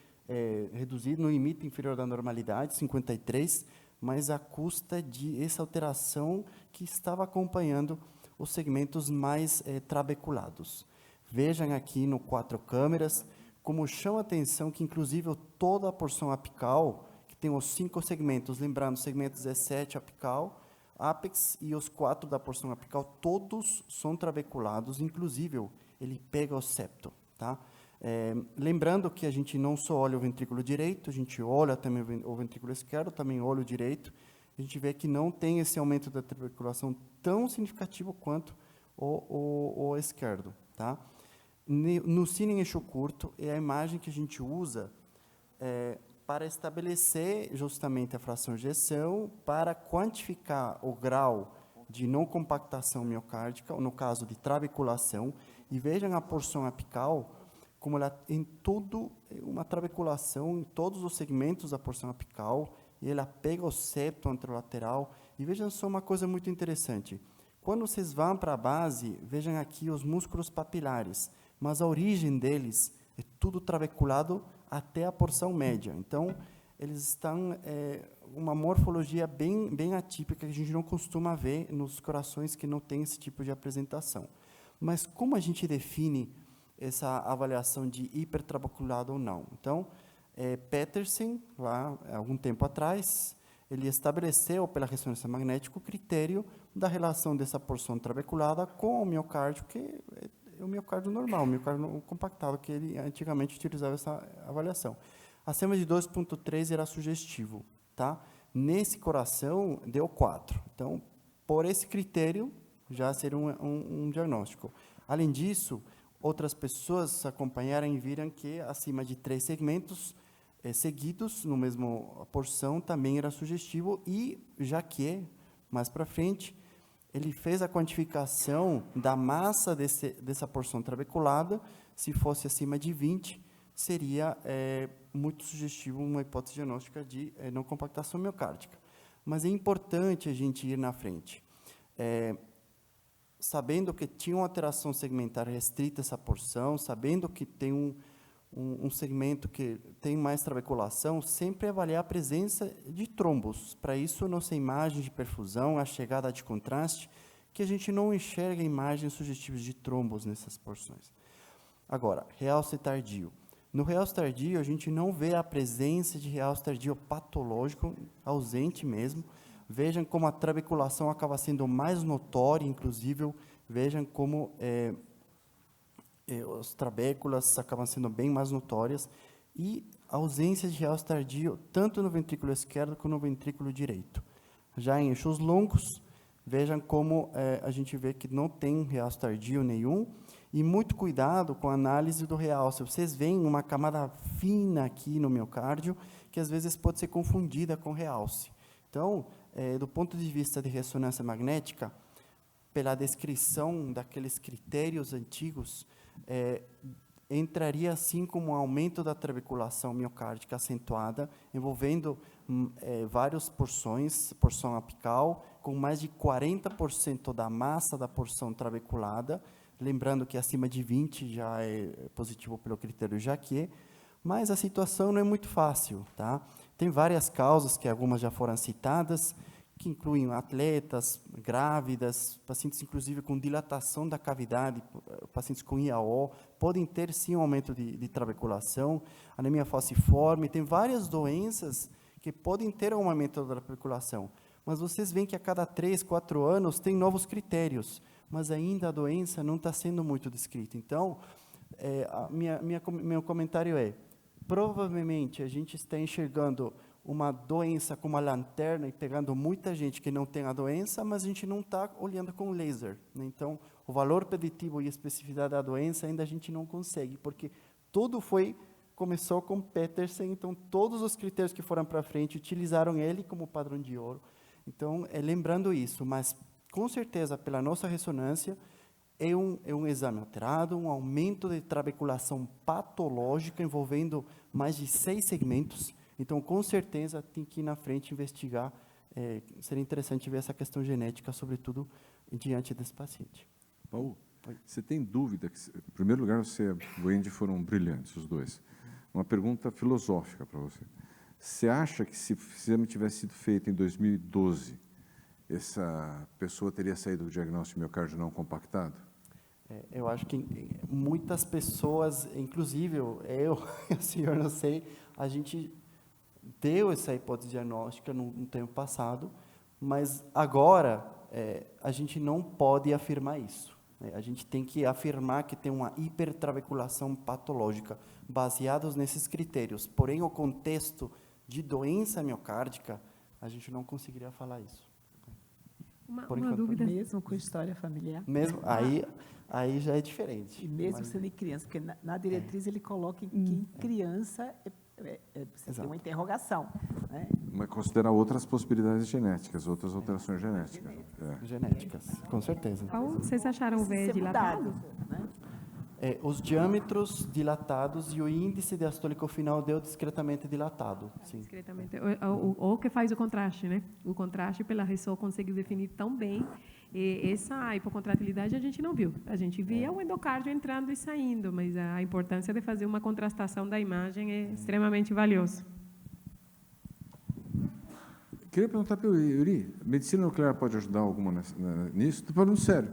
S9: reduzido, no limite inferior da normalidade, 53, mas à custa de essa alteração que estava acompanhando os segmentos mais trabeculados. Vejam aqui no 4 câmeras, como chama a atenção que, inclusive, toda a porção apical, tem os 5 segmentos, lembrando, segmentos 17 apical, ápex e os 4 da porção apical, todos são trabeculados, inclusive ele pega o septo. Tá? Lembrando que a gente não só olha o ventrículo direito, a gente olha também o ventrículo esquerdo, também olha o direito, a gente vê que não tem esse aumento da trabeculação tão significativo quanto o esquerdo. Tá? No sino em eixo curto, é a imagem que a gente usa para estabelecer justamente a fração de ejeção, para quantificar o grau de não compactação miocárdica, ou no caso de trabeculação, e vejam a porção apical, como ela tem uma trabeculação em todos os segmentos da porção apical, e ela pega o septo anterolateral, e vejam só uma coisa muito interessante, quando vocês vão para a base, vejam aqui os músculos papilares, mas a origem deles é tudo trabeculado até a porção média. Então, eles estão uma morfologia bem atípica, que a gente não costuma ver nos corações que não têm esse tipo de apresentação. Mas como a gente define essa avaliação de hipertrabeculado ou não? Então, Petersen, lá, há algum tempo atrás, ele estabeleceu, pela ressonância magnética, o critério da relação dessa porção trabeculada com o miocárdio, que é o miocárdio normal, o miocárdio compactado, que ele antigamente utilizava essa avaliação. Acima de 2,3 era sugestivo. Tá? Nesse coração, deu 4. Então, por esse critério, já seria um diagnóstico. Além disso, outras pessoas acompanharam e viram que acima de 3 segmentos seguidos, no mesmo porção, também era sugestivo, e Jacquier, mais para frente, ele fez a quantificação da massa dessa porção trabeculada. Se fosse acima de 20, seria muito sugestivo uma hipótese diagnóstica de não compactação miocárdica. Mas é importante a gente ir na frente. Sabendo que tinha uma alteração segmentar restrita essa porção, sabendo que tem um segmento que tem mais trabeculação, sempre avaliar a presença de trombos. Para isso, nossa imagem de perfusão, a chegada de contraste, que a gente não enxerga imagens sugestivas de trombos nessas porções. Agora, realce tardio. No realce tardio, a gente não vê a presença de realce tardio patológico, ausente mesmo. Vejam como a trabeculação acaba sendo mais notória, inclusive, vejam como as trabéculas acabam sendo bem mais notórias, e a ausência de realce tardio, tanto no ventrículo esquerdo como no ventrículo direito. Já em eixos longos, vejam como a gente vê que não tem realce tardio nenhum, e muito cuidado com a análise do realce. Vocês veem uma camada fina aqui no miocárdio, que às vezes pode ser confundida com realce. Então, do ponto de vista de ressonância magnética, pela descrição daqueles critérios antigos, entraria assim como um aumento da trabeculação miocárdica acentuada, envolvendo várias porções, porção apical, com mais de 40% da massa da porção trabeculada, lembrando que acima de 20 já é positivo pelo critério Jacquier, mas a situação não é muito fácil. Tá? Tem várias causas, que algumas já foram citadas, que incluem atletas, grávidas, pacientes, inclusive, com dilatação da cavidade, pacientes com IAO, podem ter, sim, um aumento de trabeculação, anemia falciforme, tem várias doenças que podem ter um aumento da trabeculação. Mas vocês veem que a cada 3, 4 anos tem novos critérios, mas ainda a doença não está sendo muito descrita. Então, meu comentário é, provavelmente a gente está enxergando uma doença com uma lanterna e pegando muita gente que não tem a doença, mas a gente não está olhando com laser. Né? Então, o valor preditivo e especificidade da doença ainda a gente não consegue, porque tudo começou com Petersen, então todos os critérios que foram para frente utilizaram ele como padrão de ouro. Então, lembrando isso, mas com certeza, pela nossa ressonância, é um exame alterado, um aumento de trabeculação patológica envolvendo mais de 6 segmentos. Então, com certeza, tem que ir na frente investigar. Seria interessante ver essa questão genética, sobretudo, diante desse paciente.
S1: Paulo, você tem dúvida? Em primeiro lugar, você e o Andy foram brilhantes, os dois. Uma pergunta filosófica para você. Você acha que se o exame tivesse sido feito em 2012, essa pessoa teria saído do diagnóstico de miocárdio não compactado?
S9: Eu acho que muitas pessoas, inclusive eu, o senhor não sei, a gente deu essa hipótese diagnóstica no tempo passado, mas agora a gente não pode afirmar isso. A gente tem que afirmar que tem uma hipertrabeculação patológica, baseados nesses critérios. Porém, o contexto de doença miocárdica, a gente não conseguiria falar isso.
S6: Uma dúvida.
S2: Mesmo com história familiar.
S9: Mesmo, aí já é diferente.
S2: E mesmo sendo em criança, porque na diretriz ele coloca que em criança você tem uma interrogação. Né?
S1: Mas considerar outras possibilidades genéticas, outras alterações genéticas.
S9: Genéticas, com certeza.
S6: Qual vocês acharam o V dilatado?
S2: Né?
S9: Os diâmetros dilatados e o índice diastólico final deu discretamente dilatado. Sim.
S6: Discretamente. O que faz o contraste, né? O contraste pela ressonância conseguiu definir tão bem. E essa hipocontratilidade a gente não viu. A gente via o endocárdio entrando e saindo, mas a importância de fazer uma contrastação da imagem é extremamente valiosa.
S1: Queria perguntar para o Yuri, medicina nuclear pode ajudar alguma nisso? Estou falando sério.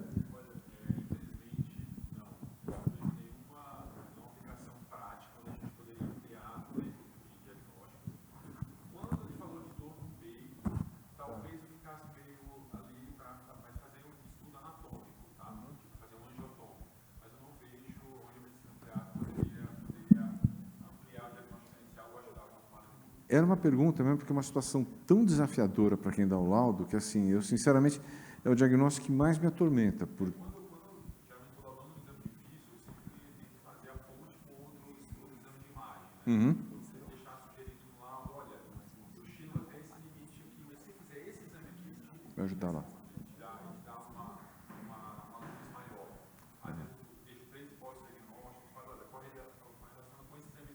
S1: Era uma pergunta mesmo, porque é uma situação tão desafiadora para quem dá o laudo, que, assim, eu, sinceramente, é o diagnóstico que mais me atormenta. Uhum. Vai ajudar lá.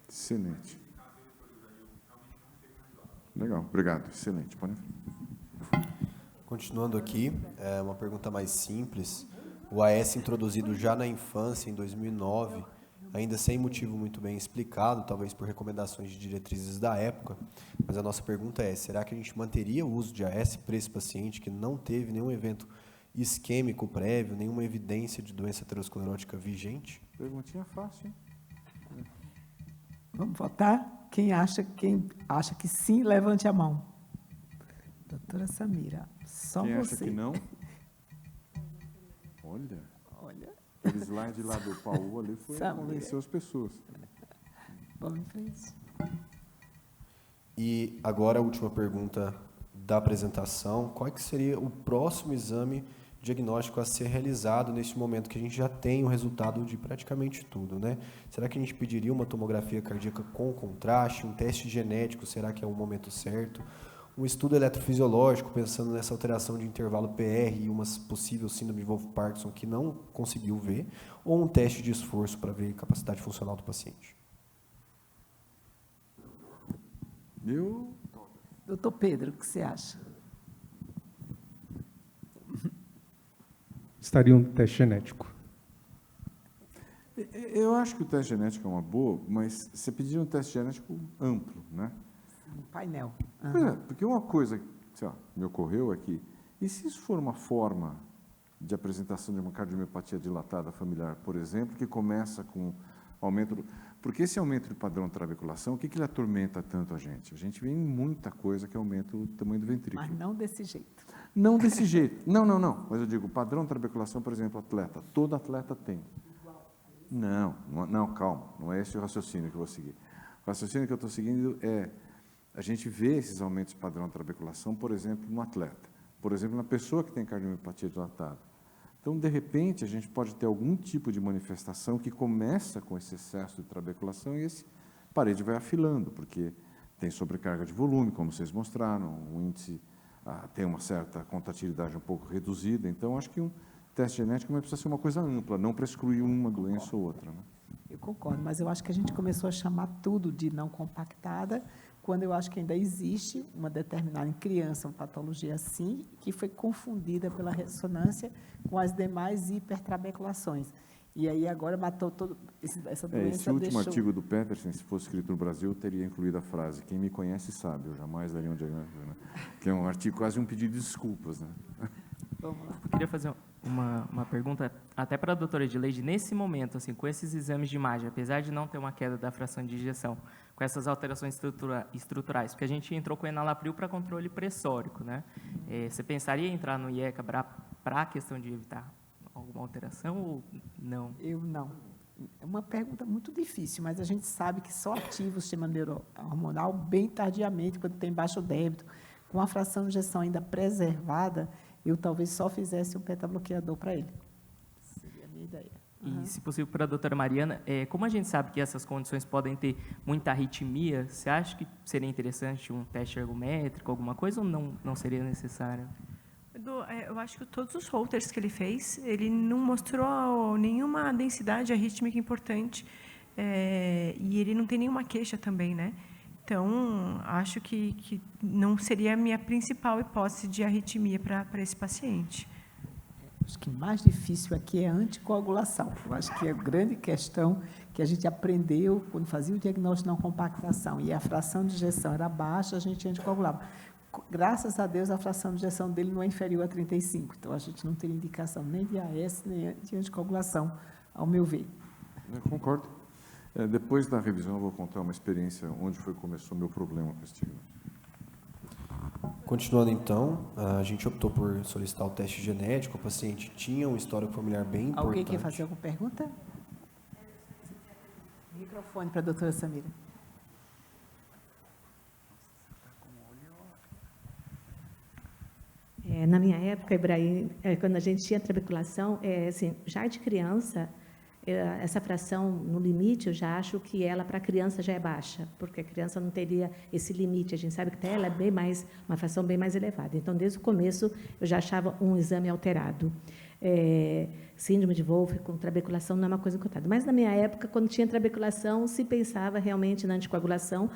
S1: Excelente. Legal, obrigado. Excelente. Pode...
S3: Continuando aqui, uma pergunta mais simples. O AS introduzido já na infância, em 2009, ainda sem motivo muito bem explicado, talvez por recomendações de diretrizes da época, mas a nossa pergunta é, será que a gente manteria o uso de AS para esse paciente que não teve nenhum evento isquêmico prévio, nenhuma evidência de doença aterosclerótica vigente?
S1: Perguntinha fácil, hein?
S2: Vamos votar? Quem acha que sim, levante a mão. Doutora Samira, só
S1: quem
S2: você.
S1: Acha que não? Olha. Aquele slide lá do Paulo ali foi convencer as pessoas.
S2: Vamos em frente.
S3: E agora a última pergunta da apresentação. Qual é que seria o próximo exame diagnóstico a ser realizado nesse momento que a gente já tem o resultado de praticamente tudo, né? Será que a gente pediria uma tomografia cardíaca com contraste, um teste genético, será que é o momento certo? Um estudo eletrofisiológico, pensando nessa alteração de intervalo PR e uma possível síndrome de Wolff-Parkinson que não conseguiu ver, ou um teste de esforço para ver a capacidade funcional do paciente?
S2: Doutor Pedro, o que você acha?
S7: Estaria um teste genético.
S1: Eu acho que o teste genético é uma boa, mas você pediria um teste genético amplo, né?
S2: Um painel.
S1: Porque uma coisa que me ocorreu é que, e se isso for uma forma de apresentação de uma cardiomiopatia dilatada familiar, por exemplo, que começa com aumento... Porque esse aumento do padrão de trabeculação, o que ele atormenta tanto a gente? A gente vê em muita coisa que aumenta o tamanho do ventrículo.
S2: Mas não desse jeito.
S1: Não desse jeito. Não. Mas eu digo, o padrão de trabeculação, por exemplo, atleta. Todo atleta tem. Não, calma. Não é esse o raciocínio que eu vou seguir. O raciocínio que eu estou seguindo é... A gente vê esses aumentos de padrão de trabeculação, por exemplo, no atleta. Por exemplo, na pessoa que tem cardiomiopatia dilatada. Então, de repente, a gente pode ter algum tipo de manifestação que começa com esse excesso de trabeculação e esse parede vai afilando, porque tem sobrecarga de volume, como vocês mostraram, o índice tem uma certa contratilidade um pouco reduzida. Então, acho que um teste genético precisa ser uma coisa ampla, não para excluir uma doença ou outra, né?
S2: Eu concordo, mas eu acho que a gente começou a chamar tudo de não compactada, quando eu acho que ainda existe uma determinada, em criança, uma patologia assim, que foi confundida pela ressonância com as demais hipertrabeculações. E aí agora matou essa doença.
S1: Esse último artigo do Peterson, se fosse escrito no Brasil, teria incluído a frase, quem me conhece sabe, eu jamais daria um diagnóstico, né? Que é um artigo quase um pedido de desculpas, né?
S2: Vamos lá.
S5: Eu queria fazer uma pergunta até para a doutora Edileide. Nesse momento, assim, com esses exames de imagem, apesar de não ter uma queda da fração de injeção, com essas alterações estruturais, porque a gente entrou com o enalapril para controle pressórico, né? Você pensaria em entrar no IECA para a questão de evitar alguma alteração ou não?
S2: Eu não. É uma pergunta muito difícil, mas a gente sabe que só ativa o sistema neurohormonal bem tardiamente, quando tem baixo débito, com a fração de injeção ainda preservada, eu talvez só fizesse um beta-bloqueador para ele. Seria a minha ideia.
S5: E, se possível, para a doutora Mariana, como a gente sabe que essas condições podem ter muita arritmia, você acha que seria interessante um teste ergométrico, alguma coisa, ou não seria necessário?
S4: Eu acho que todos os holters que ele fez, ele não mostrou nenhuma densidade arrítmica importante, e ele não tem nenhuma queixa também, né? Então, acho que não seria a minha principal hipótese de arritmia para esse paciente.
S2: Acho que mais difícil aqui é a anticoagulação. Eu acho que é a grande questão que a gente aprendeu quando fazia o diagnóstico de não compactação e a fração de injeção era baixa, a gente anticoagulava. Graças a Deus, a fração de injeção dele não é inferior a 35. Então, a gente não teria indicação nem de AS, nem de anticoagulação, ao meu ver.
S1: Eu concordo. Depois da revisão, eu vou contar uma experiência onde começou o meu problema com esse diagnóstico.
S3: Continuando, então, a gente optou por solicitar o teste genético. O paciente tinha um histórico familiar bem importante.
S2: Alguém quer fazer alguma pergunta? Microfone para a doutora Samira.
S11: Na minha época, Ibrahim, quando a gente tinha trabeculação, assim, já de criança, essa fração no limite, eu já acho que ela para a criança já é baixa, porque a criança não teria esse limite. A gente sabe que ela é bem mais, uma fração bem mais elevada. Então, desde o começo, eu já achava um exame alterado. Síndrome de Wolff com trabeculação não é uma coisa encontrada. Mas, na minha época, quando tinha trabeculação, se pensava realmente na anticoagulação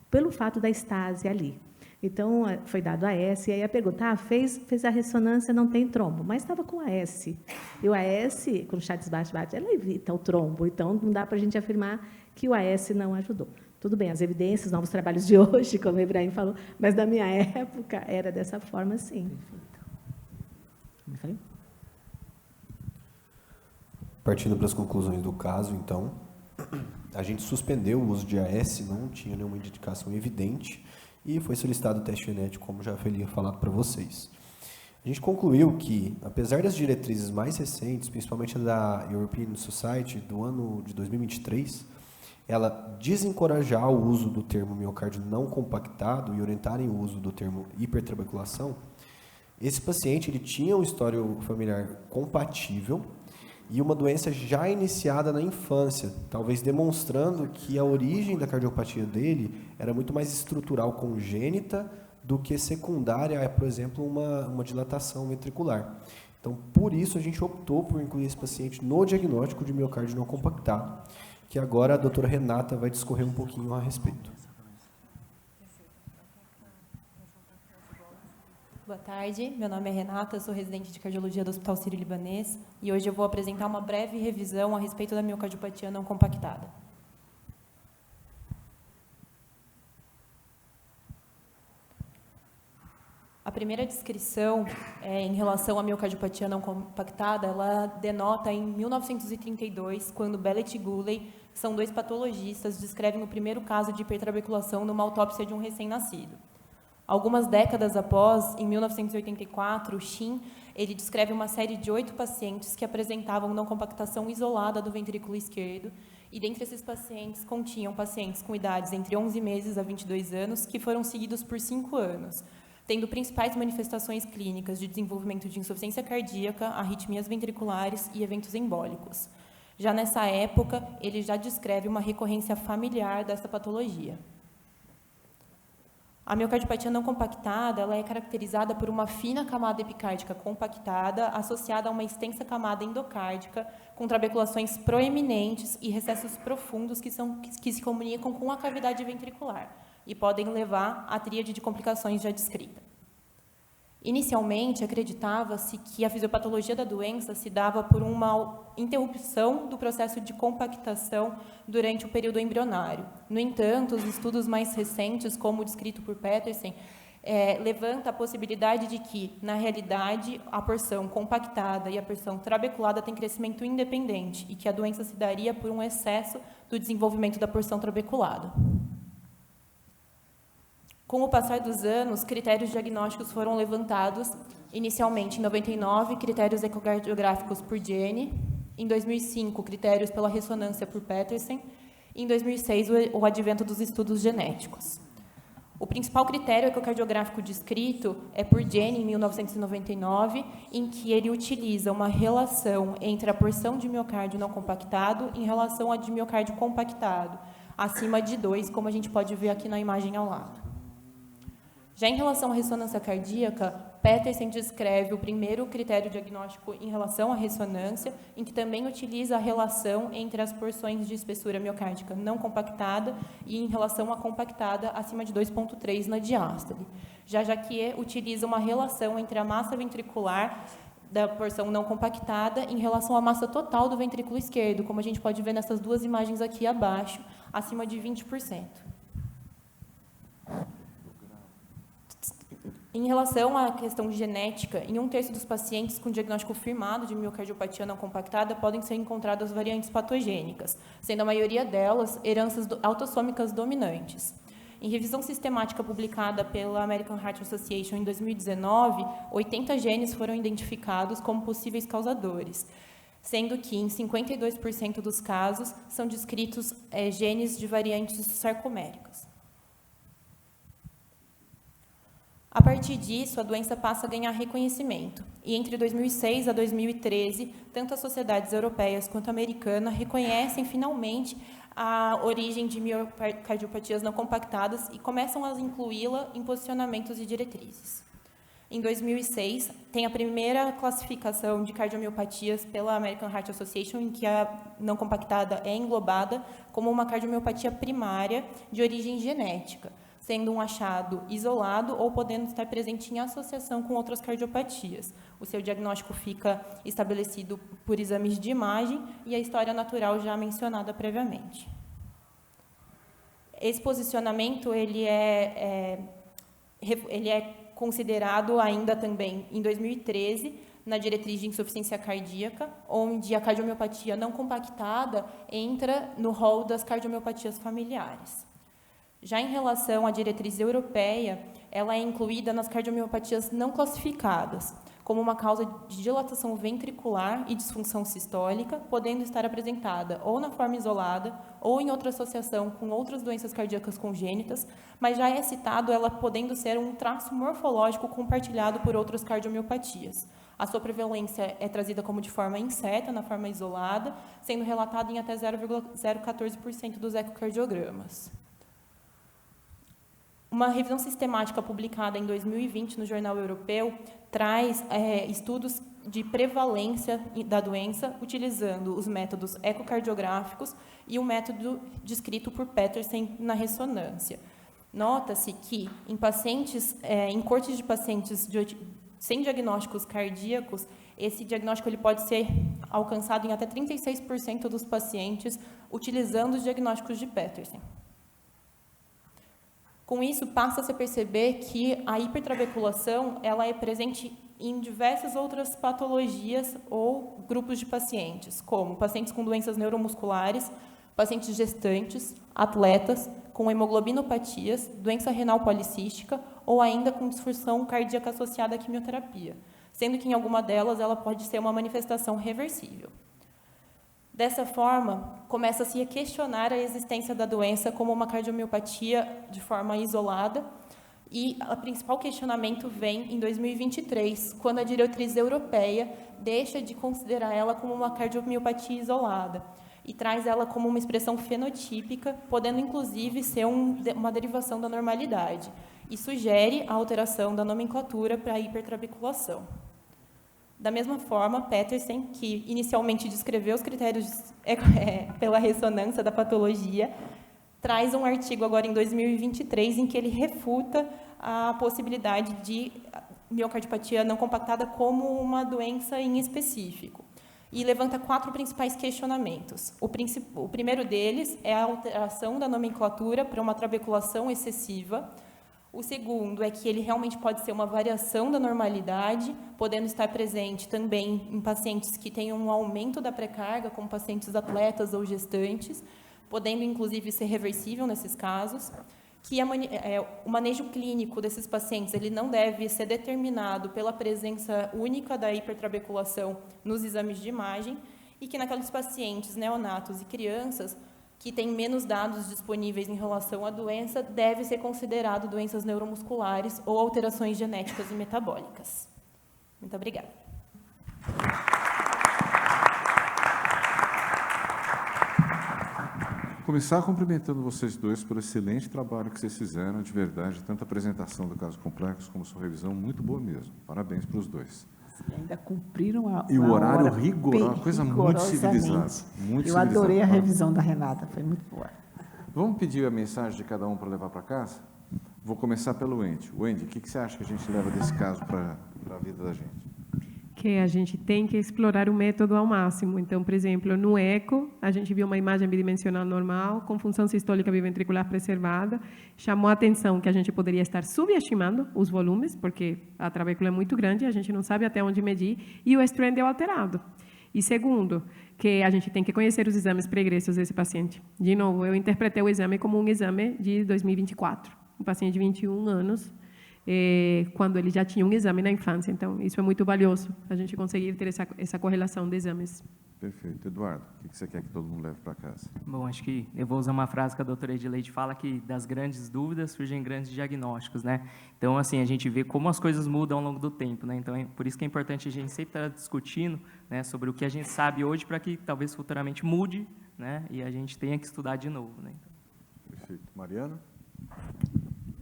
S11: pelo fato da estase ali. Então, foi dado AS, e aí a pergunta, fez a ressonância, não tem trombo, mas estava com AS. E o AS, com Chagas bate, ela evita o trombo, então não dá para a gente afirmar que o AS não ajudou. Tudo bem, as evidências, novos trabalhos de hoje, como o Ibrahim falou, mas na minha época era dessa forma, sim.
S3: Partindo para as conclusões do caso, então, a gente suspendeu o uso de AS, não tinha nenhuma indicação evidente, e foi solicitado o teste genético, como já havia falado para vocês. A gente concluiu que, apesar das diretrizes mais recentes, principalmente a da European Society, do ano de 2023, ela desencorajar o uso do termo miocárdio não compactado e orientarem o uso do termo hipertrabeculação, esse paciente ele tinha um histórico familiar compatível e uma doença já iniciada na infância, talvez demonstrando que a origem da cardiopatia dele era muito mais estrutural congênita do que secundária a, por exemplo, uma dilatação ventricular. Então, por isso, a gente optou por incluir esse paciente no diagnóstico de miocárdio não compactado, que agora a doutora Renata vai discorrer um pouquinho a respeito.
S12: Boa tarde, meu nome é Renata, sou residente de cardiologia do Hospital Sírio-Libanês e hoje eu vou apresentar uma breve revisão a respeito da miocardiopatia não compactada. A primeira descrição em relação à miocardiopatia não compactada, ela denota em 1932, quando Bellet e Gooley, que são dois patologistas, descrevem o primeiro caso de hipertrabeculação numa autópsia de um recém-nascido. Algumas décadas após, em 1984, Shin, ele descreve uma série de 8 pacientes que apresentavam não compactação isolada do ventrículo esquerdo, e dentre esses pacientes continham pacientes com idades entre 11 meses a 22 anos, que foram seguidos por 5 anos, tendo principais manifestações clínicas de desenvolvimento de insuficiência cardíaca, arritmias ventriculares e eventos embólicos. Já nessa época, ele já descreve uma recorrência familiar dessa patologia. A miocardiopatia não compactada ela é caracterizada por uma fina camada epicárdica compactada associada a uma extensa camada endocárdica com trabeculações proeminentes e recessos profundos que se comunicam com a cavidade ventricular e podem levar à tríade de complicações já descrita. Inicialmente, acreditava-se que a fisiopatologia da doença se dava por uma interrupção do processo de compactação durante o período embrionário. No entanto, os estudos mais recentes, como o descrito por Petersen, levanta a possibilidade de que, na realidade, a porção compactada e a porção trabeculada têm crescimento independente e que a doença se daria por um excesso do desenvolvimento da porção trabeculada. Com o passar dos anos, critérios diagnósticos foram levantados, inicialmente em 99, critérios ecocardiográficos por Jenny, em 2005, critérios pela ressonância por Petersen, e em 2006, o advento dos estudos genéticos. O principal critério ecocardiográfico descrito é por Jenny, em 1999, em que ele utiliza uma relação entre a porção de miocárdio não compactado em relação à de miocárdio compactado, acima de 2, como a gente pode ver aqui na imagem ao lado. Já em relação à ressonância cardíaca, Petersen descreve o primeiro critério diagnóstico em relação à ressonância, em que também utiliza a relação entre as porções de espessura miocárdica não compactada e em relação à compactada acima de 2,3 na diástole. Já Jacquier utiliza uma relação entre a massa ventricular da porção não compactada em relação à massa total do ventrículo esquerdo, como a gente pode ver nessas duas imagens aqui abaixo, acima de 20%. Em relação à questão genética, em 1/3 dos pacientes com diagnóstico firmado de miocardiopatia não compactada podem ser encontradas variantes patogênicas, sendo a maioria delas heranças autossômicas dominantes. Em revisão sistemática publicada pela American Heart Association em 2019, 80 genes foram identificados como possíveis causadores, sendo que em 52% dos casos são descritos genes de variantes sarcoméricas. A partir disso, a doença passa a ganhar reconhecimento. E entre 2006 a 2013, tanto as sociedades europeias quanto a americana reconhecem finalmente a origem de miocardiopatias não compactadas e começam a incluí-la em posicionamentos e diretrizes. Em 2006, tem a primeira classificação de cardiomiopatias pela American Heart Association, em que a não compactada é englobada como uma cardiomiopatia primária de origem genética, sendo um achado isolado ou podendo estar presente em associação com outras cardiopatias. O seu diagnóstico fica estabelecido por exames de imagem e a história natural já mencionada previamente. Esse posicionamento ele é considerado ainda também em 2013, na diretriz de insuficiência cardíaca, onde a cardiomiopatia não compactada entra no rol das cardiomiopatias familiares. Já em relação à diretriz europeia, ela é incluída nas cardiomiopatias não classificadas, como uma causa de dilatação ventricular e disfunção sistólica, podendo estar apresentada ou na forma isolada ou em outra associação com outras doenças cardíacas congênitas, mas já é citado ela podendo ser um traço morfológico compartilhado por outras cardiomiopatias. A sua prevalência é trazida como de forma incerta, na forma isolada, sendo relatada em até 0,014% dos ecocardiogramas. Uma revisão sistemática publicada em 2020 no Jornal Europeu traz estudos de prevalência da doença utilizando os métodos ecocardiográficos e o método descrito por Petersen na ressonância. Nota-se que em pacientes, em cortes de pacientes sem diagnósticos cardíacos, esse diagnóstico ele pode ser alcançado em até 36% dos pacientes utilizando os diagnósticos de Petersen. Com isso, passa-se a perceber que a hipertrabeculação ela é presente em diversas outras patologias ou grupos de pacientes, como pacientes com doenças neuromusculares, pacientes gestantes, atletas com hemoglobinopatias, doença renal policística ou ainda com disfunção cardíaca associada à quimioterapia, sendo que em alguma delas ela pode ser uma manifestação reversível. Dessa forma, começa-se a questionar a existência da doença como uma cardiomiopatia de forma isolada, e o principal questionamento vem em 2023, quando a diretriz europeia deixa de considerar ela como uma cardiomiopatia isolada e traz ela como uma expressão fenotípica, podendo inclusive ser uma derivação da normalidade, e sugere a alteração da nomenclatura para a hipertrabeculação. Da mesma forma, Petersen, que inicialmente descreveu os critérios pela ressonância da patologia, traz um artigo agora em 2023 em que ele refuta a possibilidade de miocardiopatia não compactada como uma doença em específico e levanta 4 principais questionamentos. O primeiro deles é a alteração da nomenclatura para uma trabeculação excessiva. O segundo é que ele realmente pode ser uma variação da normalidade, podendo estar presente também em pacientes que têm um aumento da pré-carga, como pacientes atletas ou gestantes, podendo inclusive ser reversível nesses casos, que o manejo clínico desses pacientes ele não deve ser determinado pela presença única da hipertrabeculação nos exames de imagem e que naqueles pacientes neonatos e crianças que tem menos dados disponíveis em relação à doença, deve ser considerado doenças neuromusculares ou alterações genéticas e metabólicas. Muito obrigada.
S1: Começar cumprimentando vocês dois pelo excelente trabalho que vocês fizeram, de verdade, tanto a apresentação do caso complexo como sua revisão, muito boa mesmo. Parabéns para os dois.
S2: E ainda cumpriram a
S1: E o horário
S2: hora
S1: rigoroso, uma coisa muito civilizada. Muito
S2: Eu adorei a revisão da Renata, foi muito boa.
S1: Vamos pedir a mensagem de cada um para levar para casa? Vou começar pelo Wendy. Wendy, o que você acha que a gente leva desse caso para a vida da gente?
S6: Que a gente tem que explorar o método ao máximo. Então, por exemplo, no eco, a gente viu uma imagem bidimensional normal, com função sistólica biventricular preservada. Chamou a atenção que a gente poderia estar subestimando os volumes, porque a trabécula é muito grande, a gente não sabe até onde medir, e o strand é alterado. E segundo, que a gente tem que conhecer os exames pregressos desse paciente. De novo, eu interpretei o exame como um exame de 2024. Um paciente de 21 anos, quando ele já tinha um exame na infância. Então, isso é muito valioso, a gente conseguir ter essa correlação de exames.
S1: Perfeito. Eduardo, o que você quer que todo mundo leve para casa?
S5: Bom, acho que eu vou usar uma frase que a doutora Edileide fala, que das grandes dúvidas surgem grandes diagnósticos, né? Então, assim, a gente vê como as coisas mudam ao longo do tempo, né? Então, por isso que é importante a gente sempre estar discutindo, né, sobre o que a gente sabe hoje para que talvez futuramente mude, né? E a gente tenha que estudar de novo, né?
S1: Perfeito. Mariana?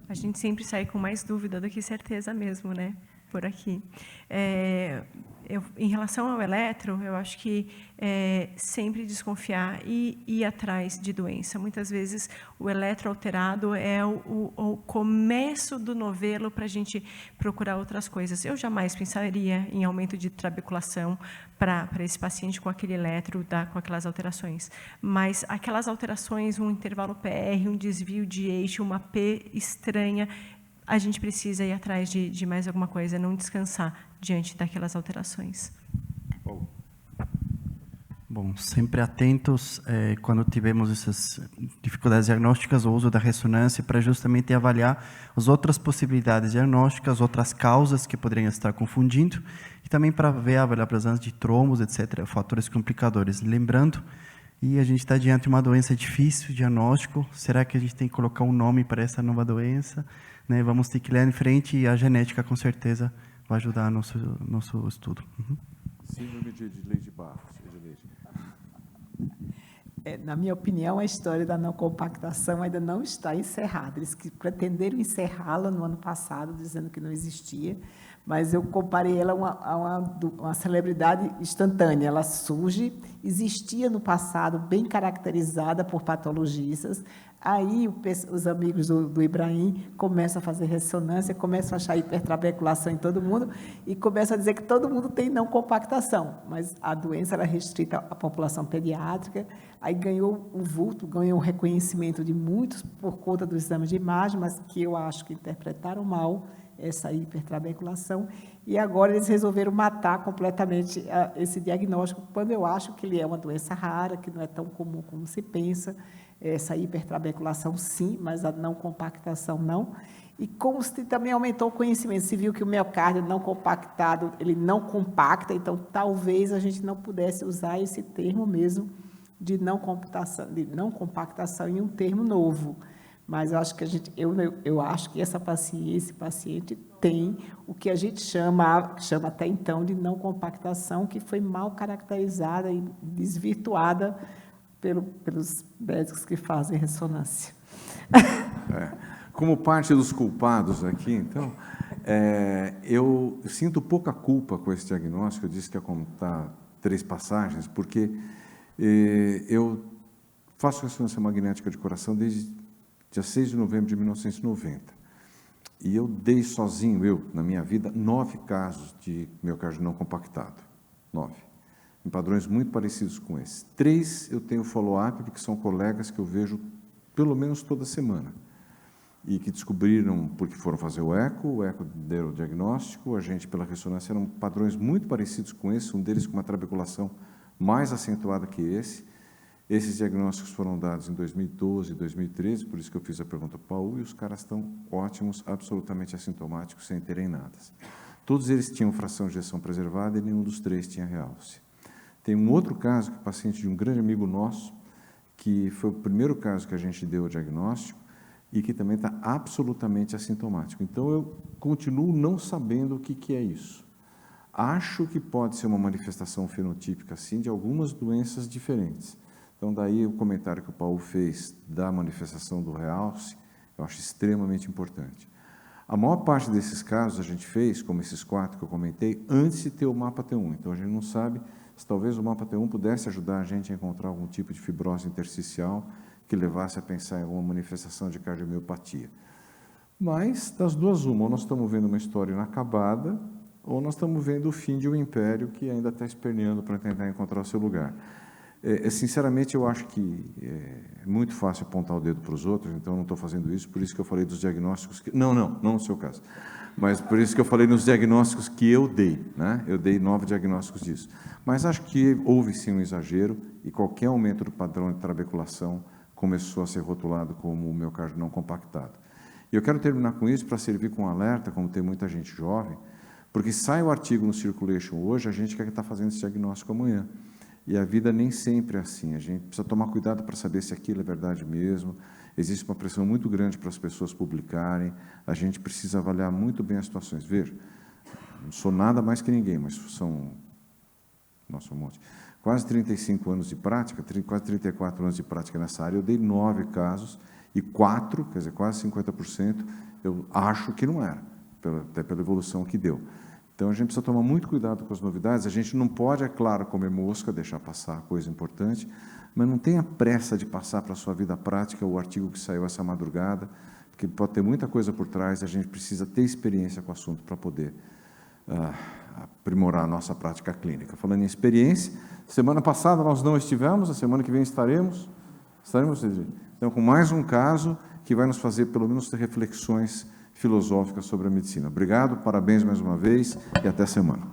S4: A gente sempre sai com mais dúvida do que certeza mesmo, né? Por aqui. Em relação ao eletro, eu acho que sempre desconfiar e ir atrás de doença. Muitas vezes o eletro alterado é o começo do novelo para a gente procurar outras coisas. Eu jamais pensaria em aumento de trabeculação para esse paciente com aquele eletro, com aquelas alterações. Mas aquelas alterações, um intervalo PR, um desvio de eixo, uma P estranha, a gente precisa ir atrás de mais alguma coisa, não descansar diante daquelas alterações.
S9: Bom, sempre atentos quando tivemos essas dificuldades diagnósticas, o uso da ressonância para justamente avaliar as outras possibilidades diagnósticas, outras causas que poderiam estar confundindo, e também para ver a presença de trombos, etc., fatores complicadores. Lembrando, e a gente está diante de uma doença difícil, diagnóstico, será que a gente tem que colocar um nome para essa nova doença? Né, vamos ter que ler em frente, e a genética, com certeza, vai ajudar nosso estudo. Uhum.
S1: Síndrome de Edileide Barros.
S2: Na minha opinião, a história da não compactação ainda não está encerrada. Eles que pretenderam encerrá-la no ano passado, dizendo que não existia, mas eu comparei ela a uma celebridade instantânea. Ela surge, existia no passado, bem caracterizada por patologistas. Aí os amigos do Ibrahim começam a fazer ressonância, começam a achar hipertrabeculação em todo mundo e começam a dizer que todo mundo tem não compactação, mas a doença era restrita à população pediátrica. Aí ganhou um vulto, ganhou um reconhecimento de muitos por conta dos exames de imagem, mas que eu acho que interpretaram mal essa hipertrabeculação, e agora eles resolveram matar completamente esse diagnóstico, quando eu acho que ele é uma doença rara, que não é tão comum como se pensa. Essa hipertrabeculação sim, mas a não compactação não. E como se também aumentou o conhecimento, se viu que o miocárdio não compactado, ele não compacta, então talvez a gente não pudesse usar esse termo mesmo de não compactação em um termo novo. Mas eu acho que eu acho que esse paciente tem o que a gente chama até então de não compactação, que foi mal caracterizada e desvirtuada pelos médicos que fazem ressonância.
S1: Como parte dos culpados aqui, então, eu sinto pouca culpa com esse diagnóstico. Eu disse que ia contar 3 passagens, porque eu faço ressonância magnética de coração desde dia 6 de novembro de 1990. E eu dei sozinho, na minha vida, 9 casos de miocárdio não compactado. 9. Em padrões muito parecidos com esse. 3 eu tenho follow-up, porque são colegas que eu vejo pelo menos toda semana. E que descobriram, porque foram fazer o eco deu o diagnóstico, a gente, pela ressonância, eram padrões muito parecidos com esse, um deles com uma trabeculação mais acentuada que esse. Esses diagnósticos foram dados em 2012 e 2013, por isso que eu fiz a pergunta para o Paulo, e os caras estão ótimos, absolutamente assintomáticos, sem terem nada. Todos eles tinham fração de ejeção preservada e nenhum dos 3 tinha realce. Tem um outro caso, que é o paciente de um grande amigo nosso, que foi o primeiro caso que a gente deu o diagnóstico e que também está absolutamente assintomático. Então, eu continuo não sabendo o que é isso. Acho que pode ser uma manifestação fenotípica, sim, de algumas doenças diferentes. Então, daí o comentário que o Paulo fez da manifestação do realce, eu acho extremamente importante. A maior parte desses casos a gente fez, como esses 4 que eu comentei, antes de ter o mapa T1. Então, a gente não sabe se talvez o mapa T1 pudesse ajudar a gente a encontrar algum tipo de fibrose intersticial que levasse a pensar em alguma manifestação de cardiomiopatia. Mas, das duas, uma, ou nós estamos vendo uma história inacabada, ou nós estamos vendo o fim de um império que ainda está esperneando para tentar encontrar o seu lugar. Sinceramente, eu acho que é muito fácil apontar o dedo para os outros, então eu não estou fazendo isso, por isso que eu falei dos diagnósticos... Não no seu caso. Mas por isso que eu falei nos diagnósticos que eu dei, né? Eu dei 9 diagnósticos disso. Mas acho que houve sim um exagero e qualquer aumento do padrão de trabeculação começou a ser rotulado como miocárdio não compactado. E eu quero terminar com isso para servir com um alerta, como tem muita gente jovem, porque sai o artigo no Circulation hoje, a gente quer estar fazendo esse diagnóstico amanhã. E a vida nem sempre é assim. A gente precisa tomar cuidado para saber se aquilo é verdade mesmo. Existe uma pressão muito grande para as pessoas publicarem. A gente precisa avaliar muito bem as situações. Veja, não sou nada mais que ninguém, mas são, nossa, um monte, quase 35 anos de prática, quase 34 anos de prática nessa área. Eu dei 9 casos e 4, quer dizer, quase 50%, eu acho que não era, até pela evolução que deu. Então, a gente precisa tomar muito cuidado com as novidades. A gente não pode, é claro, comer mosca, deixar passar coisa importante, mas não tenha pressa de passar para a sua vida prática o artigo que saiu essa madrugada, porque pode ter muita coisa por trás, a gente precisa ter experiência com o assunto para poder aprimorar a nossa prática clínica. Falando em experiência, semana passada nós não estivemos, a semana que vem estaremos, então, com mais um caso que vai nos fazer, pelo menos, ter reflexões filosóficas sobre a medicina. Obrigado, parabéns mais uma vez e até semana.